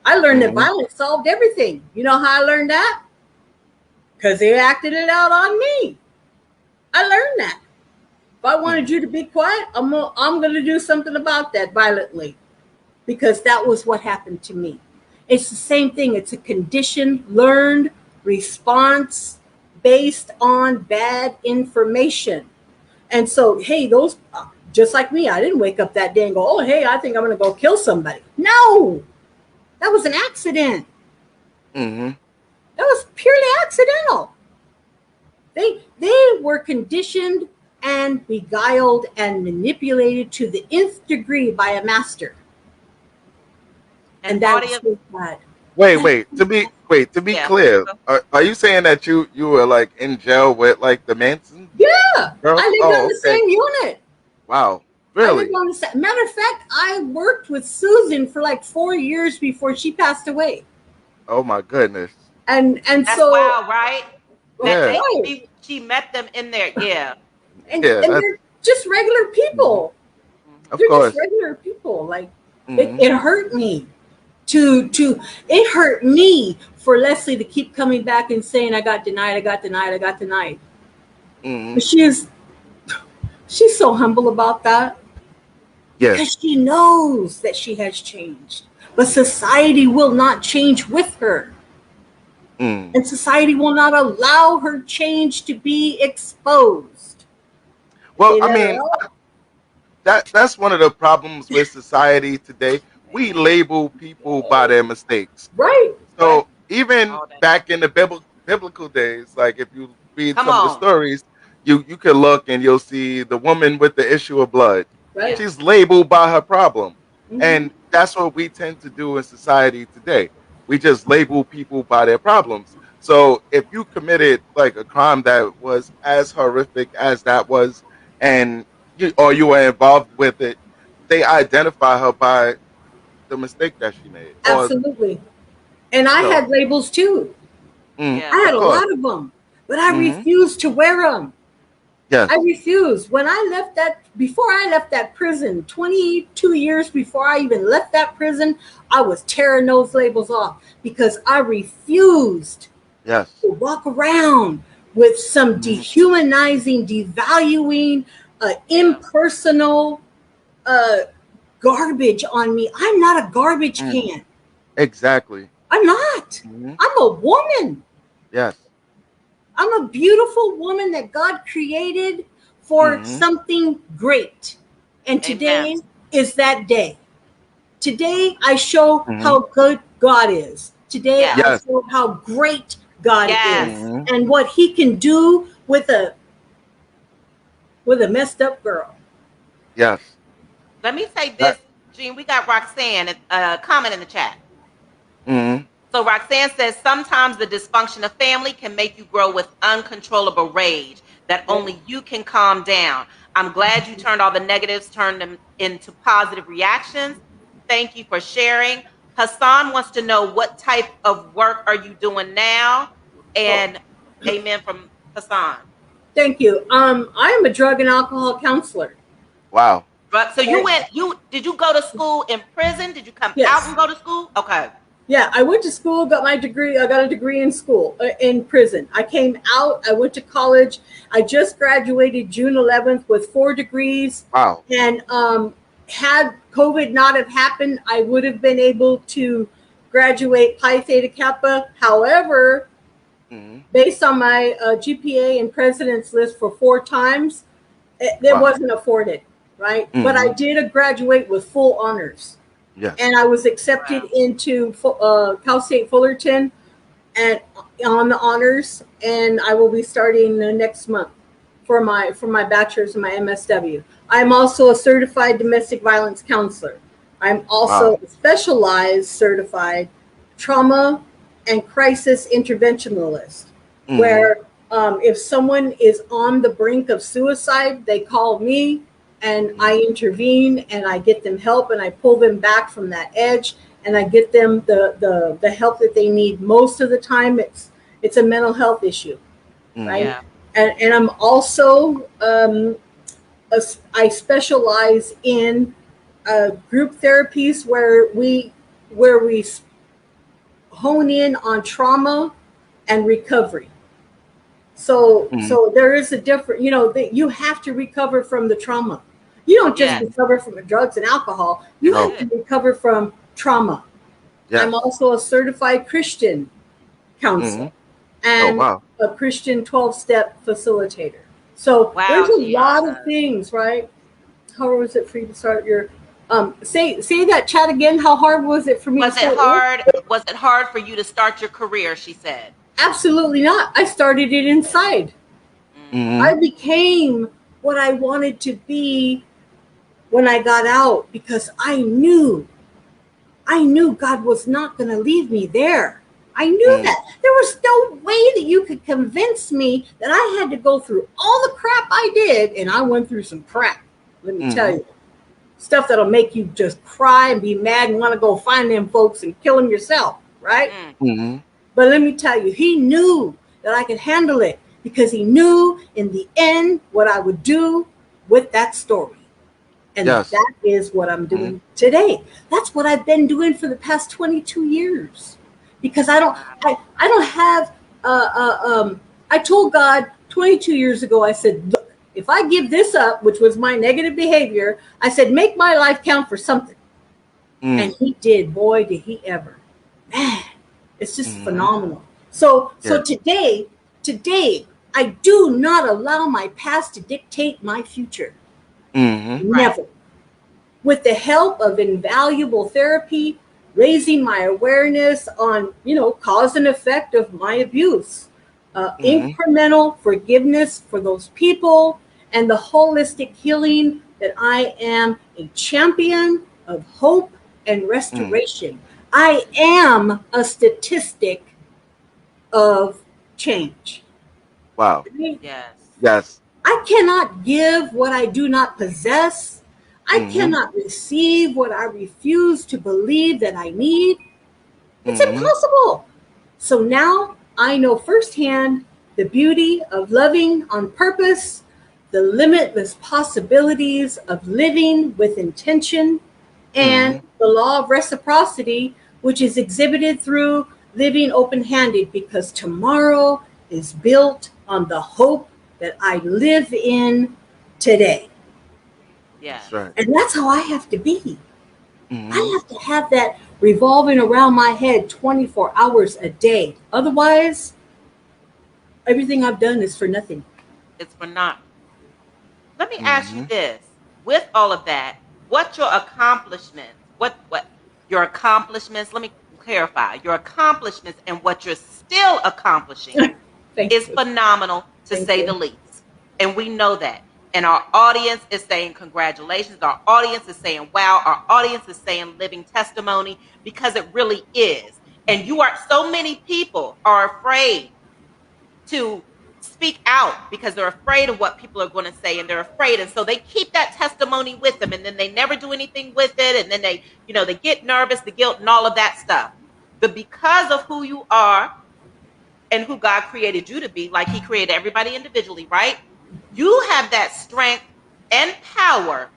I learned that violence solved everything. You know how I learned that? Because they acted it out on me. I learned that. If I wanted you to be quiet, I'm going to do something about that violently, because that was what happened to me. It's the same thing. It's a conditioned, learned response based on bad information. And so, hey, those, just like me, I didn't wake up that day and go, oh, hey, I think I'm going to go kill somebody. No, that was an accident. Mm-hmm. That was purely accidental. They were conditioned and beguiled and manipulated to the nth degree by a master. And that's so bad. Wait. To be clear, are you saying that you were like in jail with like the Manson? Yeah, girls? I lived on the same unit. Wow, really? I lived on the matter of fact, I worked with Susan for like 4 years before she passed away. Oh my goodness! And that's so wild, right? Yeah. She met them in there. Yeah. And they're just regular people. Of they're course. just regular people. Like it hurt me. It hurt me for Leslie to keep coming back and saying I got denied. But she's so humble about that. Yes. Because she knows that she has changed. But society will not change with her. And society will not allow her change to be exposed. Well, I mean, that's one of the problems with society today. We label people by their mistakes. Right. So even back in the biblical days, like if you read some of the stories, you can look and you'll see the woman with the issue of blood. Right. She's labeled by her problem. And that's what we tend to do in society today. We just label people by their problems. So if you committed like a crime that was as horrific as that was, and you were involved with it, they identify her by the mistake that she made. Absolutely. And I had labels too. I had a lot of them, but I refused to wear them. Yes. I refused. Before I left that prison, 22 years before I even left that prison, I was tearing those labels off because I refused to walk around with some dehumanizing, devaluing, impersonal garbage on me. I'm not a garbage can. Exactly. I'm not. I'm a woman. Yes. I'm a beautiful woman that God created for something great. And today is that day. Today I show how good God is. Today I show how great God is. And what he can do with a messed up girl. Yes. Let me say this, Jean. We got Roxanne comment in the chat. So Roxanne says, sometimes the dysfunction of family can make you grow with uncontrollable rage that only you can calm down. I'm glad you turned all the negatives, turned them into positive reactions. Thank you for sharing. Hassan wants to know, what type of work are you doing now? And amen from Hassan. Thank you. I am a drug and alcohol counselor. Wow. So did you go to school in prison? Did you come out and go to school? Okay. Yeah, I went to school, got my degree. I got a degree in school, in prison. I came out, I went to college. I just graduated June 11th with 4 degrees. Wow. And had COVID not have happened, I would have been able to graduate Pi Theta Kappa. However, based on my GPA and president's list for 4 times, it wasn't afforded, right? But I did graduate with full honors. Yes. And I was accepted into Cal State Fullerton and on the honors, and I will be starting next month for my bachelor's and my MSW. I'm also a certified domestic violence counselor. I'm also a specialized certified trauma and crisis interventionalist, where if someone is on the brink of suicide, they call me and I intervene and I get them help and I pull them back from that edge and I get them the help that they need. Most of the time, it's a mental health issue, right? Yeah. And I'm also I specialize in group therapies where we hone in on trauma and recovery. So there is a different, that you have to recover from the trauma. You don't just recover from drugs and alcohol. You have to recover from trauma. Yes. I'm also a certified Christian counselor and a Christian 12-step facilitator. So there's a lot of things, right? How hard was it for you to start your say that chat again? How hard was it for me? Was it hard for you to start your career? She said. Absolutely not. I started it inside. I became what I wanted to be when I got out because I knew God was not going to leave me there. I knew that. There was no way that you could convince me that I had to go through all the crap I did, and I went through some crap. Let me tell you. Stuff that'll make you just cry and be mad and want to go find them folks and kill them yourself, right? But let me tell you, he knew that I could handle it because he knew in the end what I would do with that story. And that is what I'm doing today. That's what I've been doing for the past 22 years. Because I don't have, I told God 22 years ago, I said, look, if I give this up, which was my negative behavior, I said, make my life count for something. And he did. Boy, did he ever. Man, it's just phenomenal. So today, I do not allow my past to dictate my future. Never. With the help of invaluable therapy, raising my awareness on, cause and effect of my abuse, incremental forgiveness for those people, and the holistic healing that I am a champion of hope and restoration. I am a statistic of change. Wow. Yes. I cannot give what I do not possess. I cannot receive what I refuse to believe that I need. It's impossible. So now I know firsthand the beauty of loving on purpose, the limitless possibilities of living with intention, and the law of reciprocity, which is exhibited through living open-handed, because tomorrow is built on the hope that I live in today. Yeah. That's right. And that's how I have to be. I have to have that revolving around my head 24 hours a day. Otherwise, everything I've done is for nothing. It's for naught. Let me ask you this. With all of that, what's your accomplishments? What your accomplishments, let me clarify. Your accomplishments and what you're still accomplishing is phenomenal, to say the least. And we know that. And our audience is saying congratulations. Our audience is saying wow. Our audience is saying living testimony, because it really is. And so many people are afraid to speak out because they're afraid of what people are going to say, and they're afraid. And so they keep that testimony with them, and then they never do anything with it. And then they get nervous, the guilt and all of that stuff. But because of who you are and who God created you to be, like he created everybody individually, right? You have that strength and power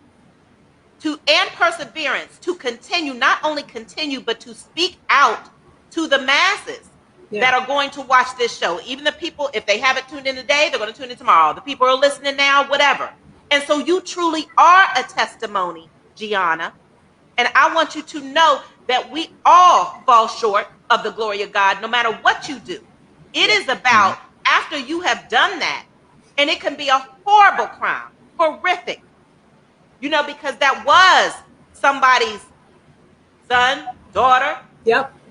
and perseverance to continue, not only continue, but to speak out to the masses that are going to watch this show. Even the people, if they haven't tuned in today, they're going to tune in tomorrow. The people are listening now, whatever. And so you truly are a testimony, Gianna. And I want you to know that we all fall short of the glory of God, no matter what you do. It is about after you have done that, and it can be a horrible crime, horrific, because that was somebody's son, daughter,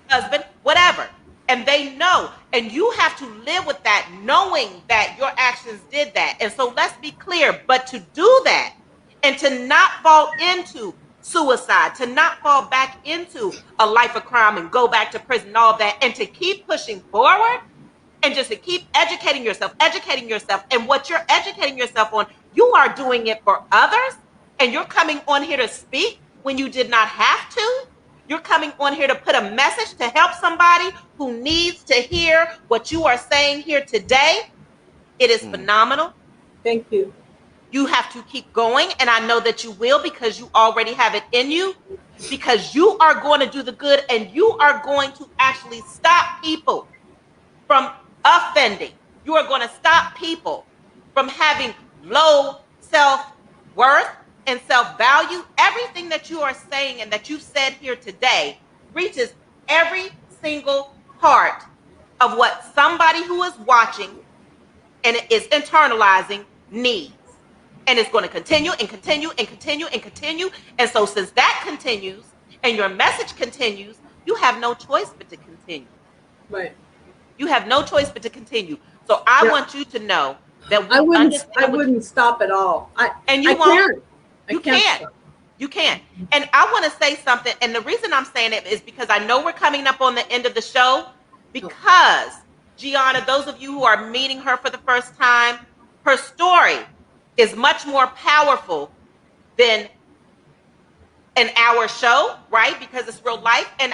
husband, whatever. And they know, and you have to live with that, knowing that your actions did that. And so let's be clear, but to do that and to not fall into suicide, to not fall back into a life of crime and go back to prison and all of that, and to keep pushing forward and just to keep educating yourself. And what you're educating yourself on, you are doing it for others, and you're coming on here to speak when you did not have to. You're coming on here to put a message to help somebody who needs to hear what you are saying here today. It is phenomenal. Thank you. You have to keep going, and I know that you will, because you already have it in you, because you are going to do the good, and you are going to actually stop people from offending. You are going to stop people from having low self-worth and self-value. Everything that you are saying and that you said here today reaches every single part of what somebody who is watching and is internalizing needs. And it's going to continue and continue and continue and continue. And so since that continues and your message continues, you have no choice but to continue. Right. You have no choice but to continue. So I want you to know that I wouldn't stop at all. You can't. You can't. And I want to say something. And the reason I'm saying it is because I know we're coming up on the end of the show. Because Gianna, those of you who are meeting her for the first time, her story is much more powerful than an hour show, right? Because it's real life. And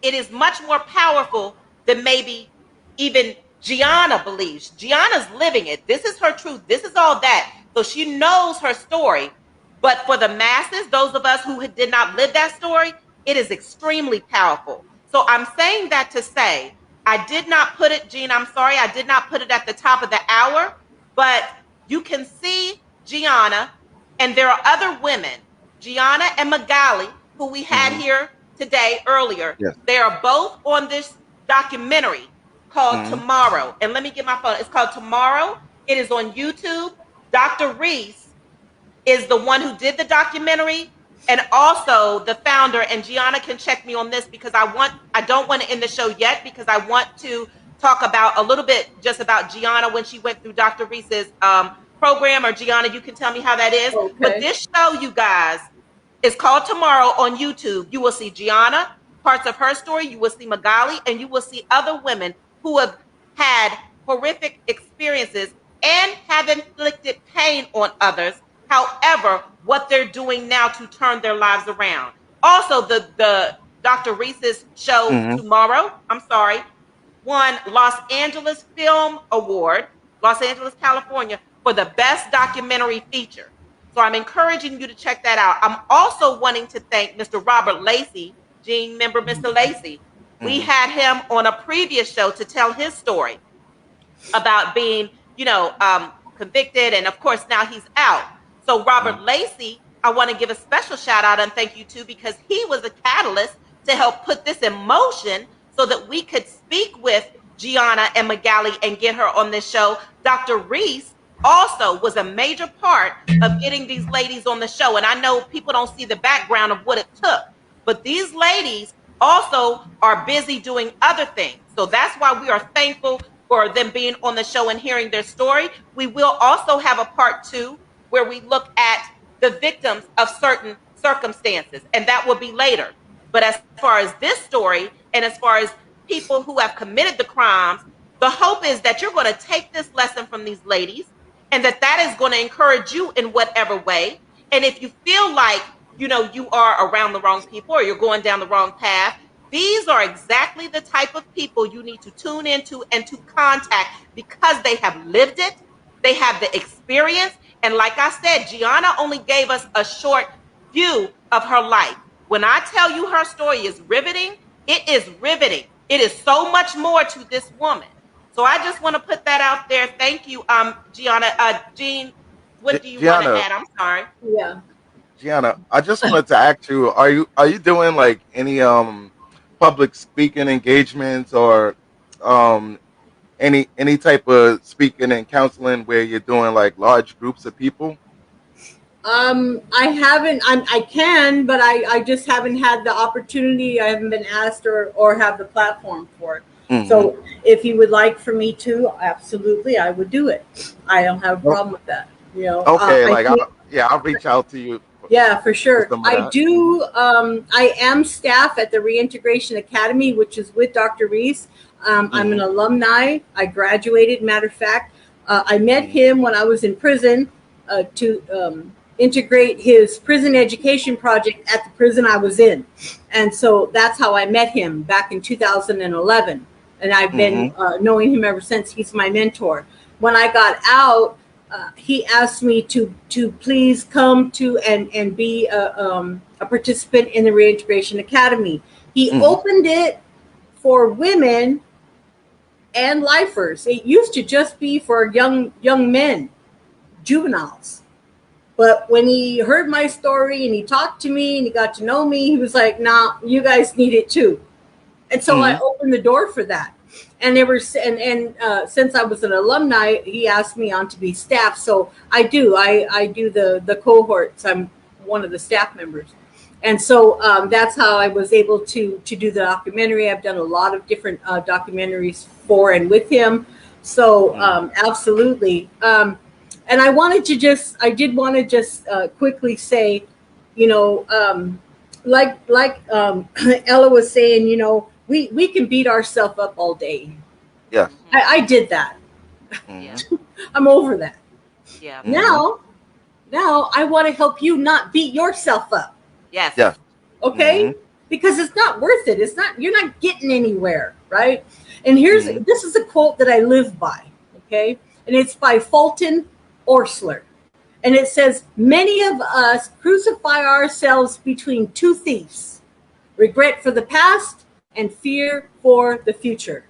it is much more powerful than maybe even Gianna believes. Gianna's living it. This is her truth. This is all that. So she knows her story. But for the masses, those of us who did not live that story, it is extremely powerful. So I'm saying that to say, I did not put it, Jean, I'm sorry, I did not put it at the top of the hour, but you can see Gianna, and there are other women, Gianna and Magali, who we had here today earlier. Yes. They are both on this documentary called Tomorrow. And let me get my phone. It's called Tomorrow. It is on YouTube. Dr. Reese is the one who did the documentary, and also the founder. And Gianna can check me on this, because I don't want to end the show yet, because I want to talk about a little bit just about Gianna when she went through Dr. Reese's program. Or Gianna, you can tell me how that is. Okay. But this show, you guys, is called Tomorrow on YouTube. You will see Gianna, parts of her story. You will see Magali, and you will see other women who have had horrific experiences and have inflicted pain on others. However, what they're doing now to turn their lives around. Also, the Dr. Reese's show Tomorrow, won Los Angeles Film Award, Los Angeles, California, for the best documentary feature. So I'm encouraging you to check that out. I'm also wanting to thank Mr. Robert Lacey. Jean, remember Mr. Lacey? We had him on a previous show to tell his story about being, convicted. And of course, now he's out. So Robert Lacey, I want to give a special shout out and thank you to, because he was a catalyst to help put this in motion so that we could speak with Gianna and Magali and get her on this show. Dr. Reese also was a major part of getting these ladies on the show. And I know people don't see the background of what it took, but these ladies also are busy doing other things. So that's why we are thankful for them being on the show and hearing their story. We will also have a part 2 where we look at the victims of certain circumstances, and that will be later. But as far as this story, and as far as people who have committed the crimes, the hope is that you're going to take this lesson from these ladies, and that is going to encourage you in whatever way. And if you feel like, you are around the wrong people or you're going down the wrong path, these are exactly the type of people you need to tune into and to contact, because they have lived it, they have the experience. And like I said, Gianna only gave us a short view of her life. When I tell you her story is riveting, it is riveting. It is so much more to this woman. So I just want to put that out there. Thank you, Gianna. Jean, what do you want to add? I'm sorry. Yeah. Gianna, I just wanted to ask you, are you doing like any public speaking engagements or any type of speaking and counseling where you're doing like large groups of people? I haven't. I can, but I just haven't had the opportunity. I haven't been asked or have the platform for it. So if you would like for me to, absolutely, I would do it. I don't have a problem with that. Okay, I'll reach out to you Yeah, for sure. some of I that? do. I am staff at the Reintegration Academy, which is with Dr. Reese. I'm an alumni. I graduated. Matter of fact, I met him when I was in prison to integrate his prison education project at the prison I was in. And so that's how I met him back in 2011. And I've been knowing him ever since. He's my mentor. When I got out, he asked me to please come to and be a participant in the Reintegration Academy. He opened it for women and lifers. It used to just be for young men, juveniles. But when he heard my story and he talked to me and he got to know me, he was like, "Nah, you guys need it too." And so I opened the door for that. And since I was an alumni, he asked me on to be staff. So I do the cohorts. I'm one of the staff members. And so that's how I was able to do the documentary. I've done a lot of different documentaries for and with him. So absolutely. And I did want to just quickly say, like Ella was saying, we can beat ourselves up all day. Yes. I did that. Yeah. I'm over that. Yeah. Now I want to help you not beat yourself up. Yes. Yes. Okay? Because it's not worth it. You're not getting anywhere, right? And this is a quote that I live by, okay? And it's by Fulton Orsler. And it says, "Many of us crucify ourselves between two thieves, regret for the past and fear for the future."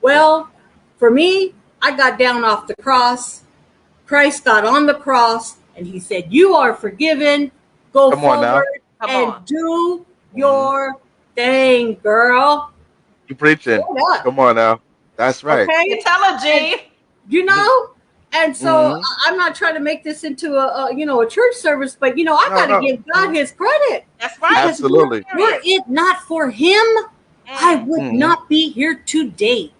Well, for me, I got down off the cross. Christ got on the cross and he said, "You are forgiven. Go forward and do your thing, girl." You preaching. Come on now. That's right. Okay. You tell her, G. And so I'm not trying to make this into a church service, but I got to give God his credit. That's right. Absolutely. Were it not for him, I would not be here today.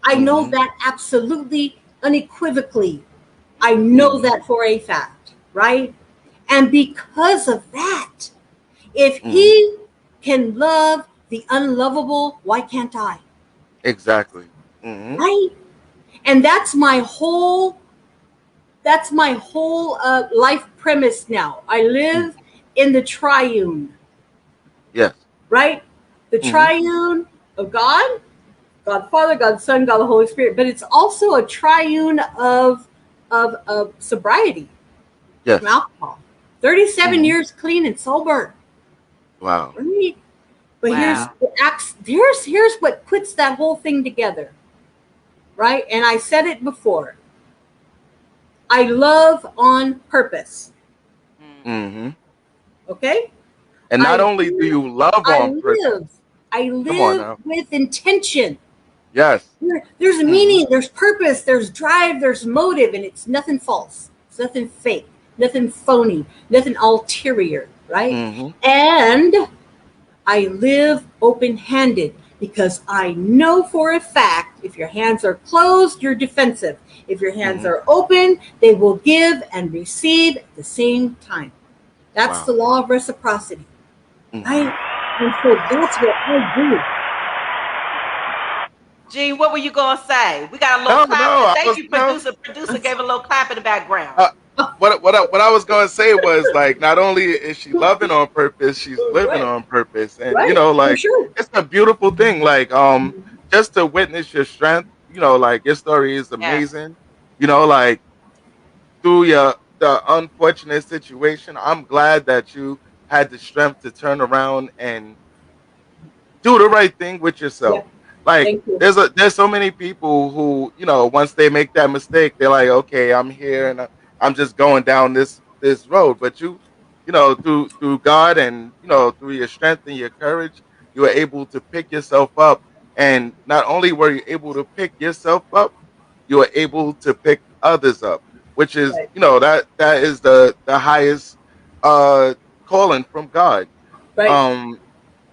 I know that absolutely, unequivocally. I know that for a fact, right? And because of that, if he can love the unlovable, why can't I? Exactly. Right? And that's my whole life premise now. I live in the triune. Yes. Right? The triune of God the Father, God the Son, God the Holy Spirit, but it's also a triune of sobriety from alcohol. 37 years clean and sober. Wow. Right? But here's what puts that whole thing together. Right? And I said it before. I love on purpose. Okay? And not only do you love on purpose, I live with intention. Yes. There's a meaning, there's purpose, there's drive, there's motive, and it's nothing false. It's nothing fake, nothing phony, nothing ulterior, right? And I live open-handed because I know for a fact if your hands are closed, you're defensive. If your hands are open, they will give and receive at the same time. That's the law of reciprocity. Right? And so that's what I do. G, what were you going to say? We got a little clap. Thank you, producer. Producer gave a little clap in the background. What I was going to say was, like, not only is she loving on purpose, she's living on purpose. And, it's a beautiful thing. Like, just to witness your strength, like, your story is amazing. Like, through the unfortunate situation, I'm glad that you had the strength to turn around and do the right thing with yourself. Like, there's so many people who, once they make that mistake, they're like, okay, I'm here and I'm just going down this road. But through God and, through your strength and your courage, you were able to pick yourself up. And not only were you able to pick yourself up, you were able to pick others up, which is, that is the highest calling from God. Right.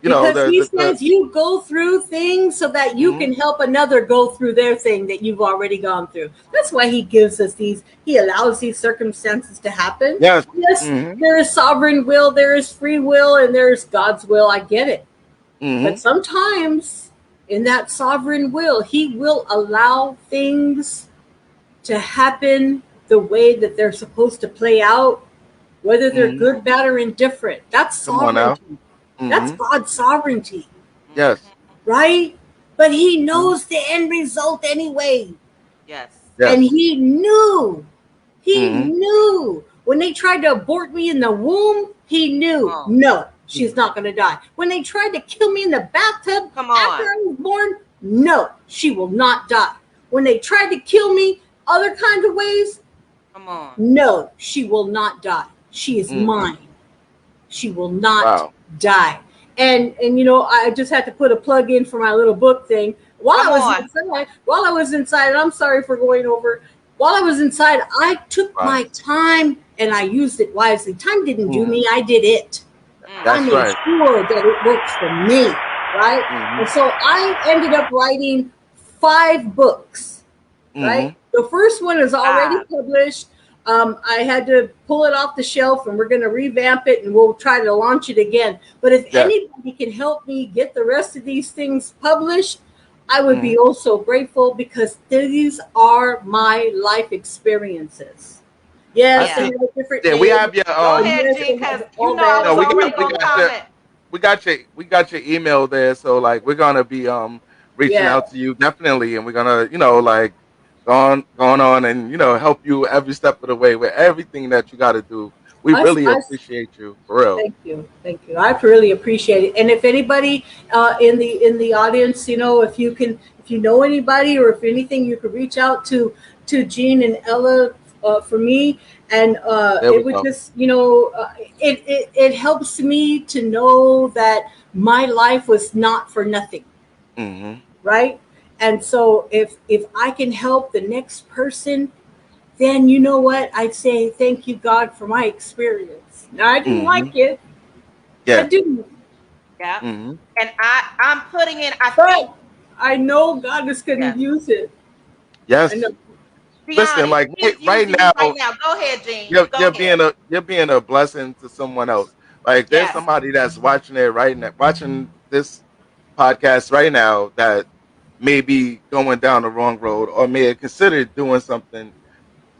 Because he says you go through things so that you can help another go through their thing that you've already gone through. That's why he gives us he allows these circumstances to happen. Yes. There is sovereign will, there is free will, and there's God's will. I get it. But sometimes in that sovereign will, he will allow things to happen the way that they're supposed to play out, whether they're good, bad, or indifferent. That's sovereignty. That's God's sovereignty. Yes. Right? But he knows the end result anyway. Yes. And he knew. He knew. When they tried to abort me in the womb, he knew. No, she's not going to die. When they tried to kill me in the bathtub after I was born, no, she will not die. When they tried to kill me other kinds of ways, no, she will not die. She is mine. She will not die. And I just had to put a plug in for my little book thing. While I was inside, and I'm sorry for going over. While I was inside, I took my time and I used it wisely. Time didn't do me; I did it. I made sure that it works for me, right? And so I ended up writing 5 books. Right, the first one is already published. I had to pull it off the shelf, and we're going to revamp it, and we'll try to launch it again. But if anybody can help me get the rest of these things published, I would be also grateful, because these are my life experiences. Yes, they have a different name. We have your Go ahead, Gene, because we got your email there, so like we're gonna be reaching out to you definitely, and we're gonna like going on and help you every step of the way with everything that you got to do. We really appreciate you, for real. Thank you. I really appreciate it. And if anybody in the audience, if you know anybody, or if anything, you could reach out to Gene and Ella for me, and it would just it helps me to know that my life was not for nothing, right? And so if I can help the next person, then you know what? I'd say thank you, God, for my experience. Now, I didn't like it. Yeah. I didn't. Yeah. And I'm putting in, I know God is going to use it. Yes. Listen, like right now, go ahead, Gene. You're being a blessing to someone else. Like there's somebody that's watching it right now, watching this podcast right now, that may be going down the wrong road, or may have considered doing something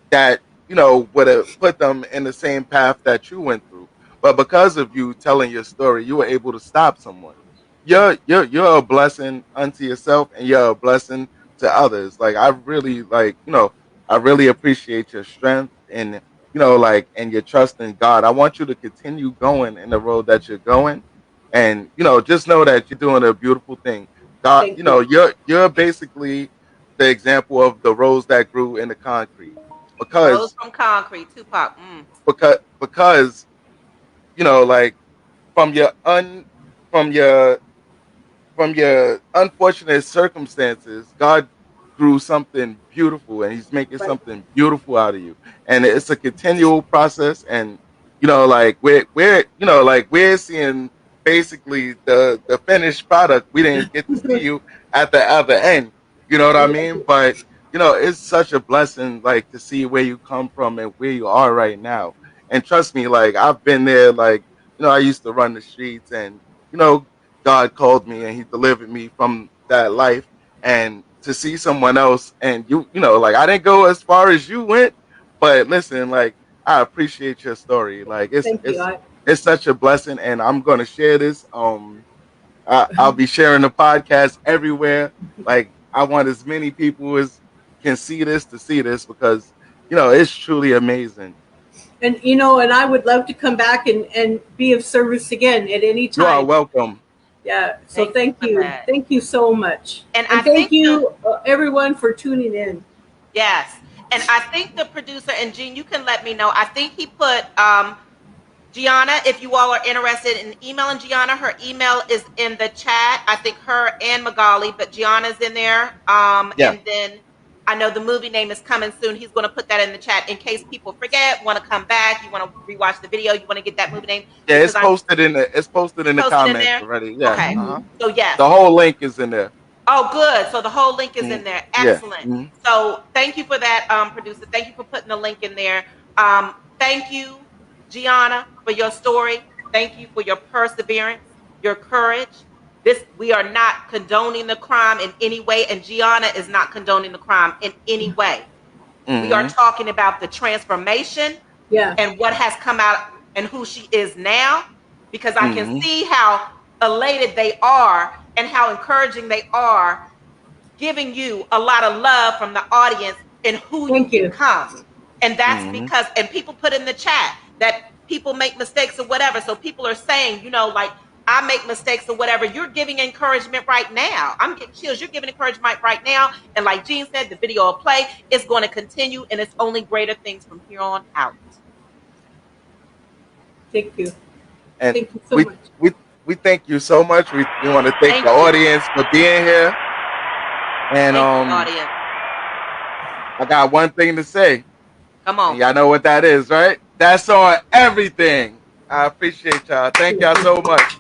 that would have put them in the same path that you went through. But because of you telling your story, you were able to stop someone. You're a blessing unto yourself, and you're a blessing to others. Like I really I really appreciate your strength, and and your trust in God. I want you to continue going in the road that you're going, and just know that you're doing a beautiful thing. God, you're basically the example of the rose that grew in the concrete. Because rose from concrete, Tupac. Because like from your unfortunate circumstances, God grew something beautiful, and He's making something beautiful out of you. And it's a continual process. And like we're seeing basically the finished product. We didn't get to see you at the other end. You know what I mean? But it's such a blessing, like, to see where you come from and where you are right now. And trust me, like I've been there. Like I used to run the streets, and God called me and He delivered me from that life. And to see someone else, and like I didn't go as far as you went, but listen, like I appreciate your story. Like it's such a blessing, and I'm gonna share this. I'll be sharing the podcast everywhere. Like I want as many people as can see this to see this, because it's truly amazing. And and I would love to come back and be of service again at any time. You are welcome. Yeah. So thank you. Thank you so much. And thank you everyone for tuning in. Yes. And I think the producer, and Gene, you can let me know. I think he put Gianna, if you all are interested in emailing Gianna, her email is in the chat. I think her and Magali, but Gianna's in there. And then I know the movie name is coming soon. He's going to put that in the chat in case people forget, want to come back, you want to rewatch the video, you want to get that movie name. Yeah, it's posted in the comments already. Yeah. Okay. So yes. The whole link is in there. Oh, good. So the whole link is in there. Excellent. Yeah. So thank you for that, producer. Thank you for putting the link in there. Thank you, Gianna, for your story. Thank you for your perseverance, your courage. We are not condoning the crime in any way, and Gianna is not condoning the crime in any way. We are talking about the transformation and what has come out and who she is now, because I can see how elated they are and how encouraging they are, giving you a lot of love from the audience and who you become. And that's because, and people put in the chat that people make mistakes or whatever. So people are saying, you know, like, I make mistakes or whatever. You're giving encouragement right now. I'm getting chills. You're giving encouragement right now. And like Jean said, the video will play. It's going to continue, and it's only greater things from here on out. Thank you. And thank you so much. We thank you so much. We want to thank the audience for being here. And audience. I got one thing to say. Come on. And y'all know what that is, right? That's on everything. I appreciate y'all. Thank y'all so much.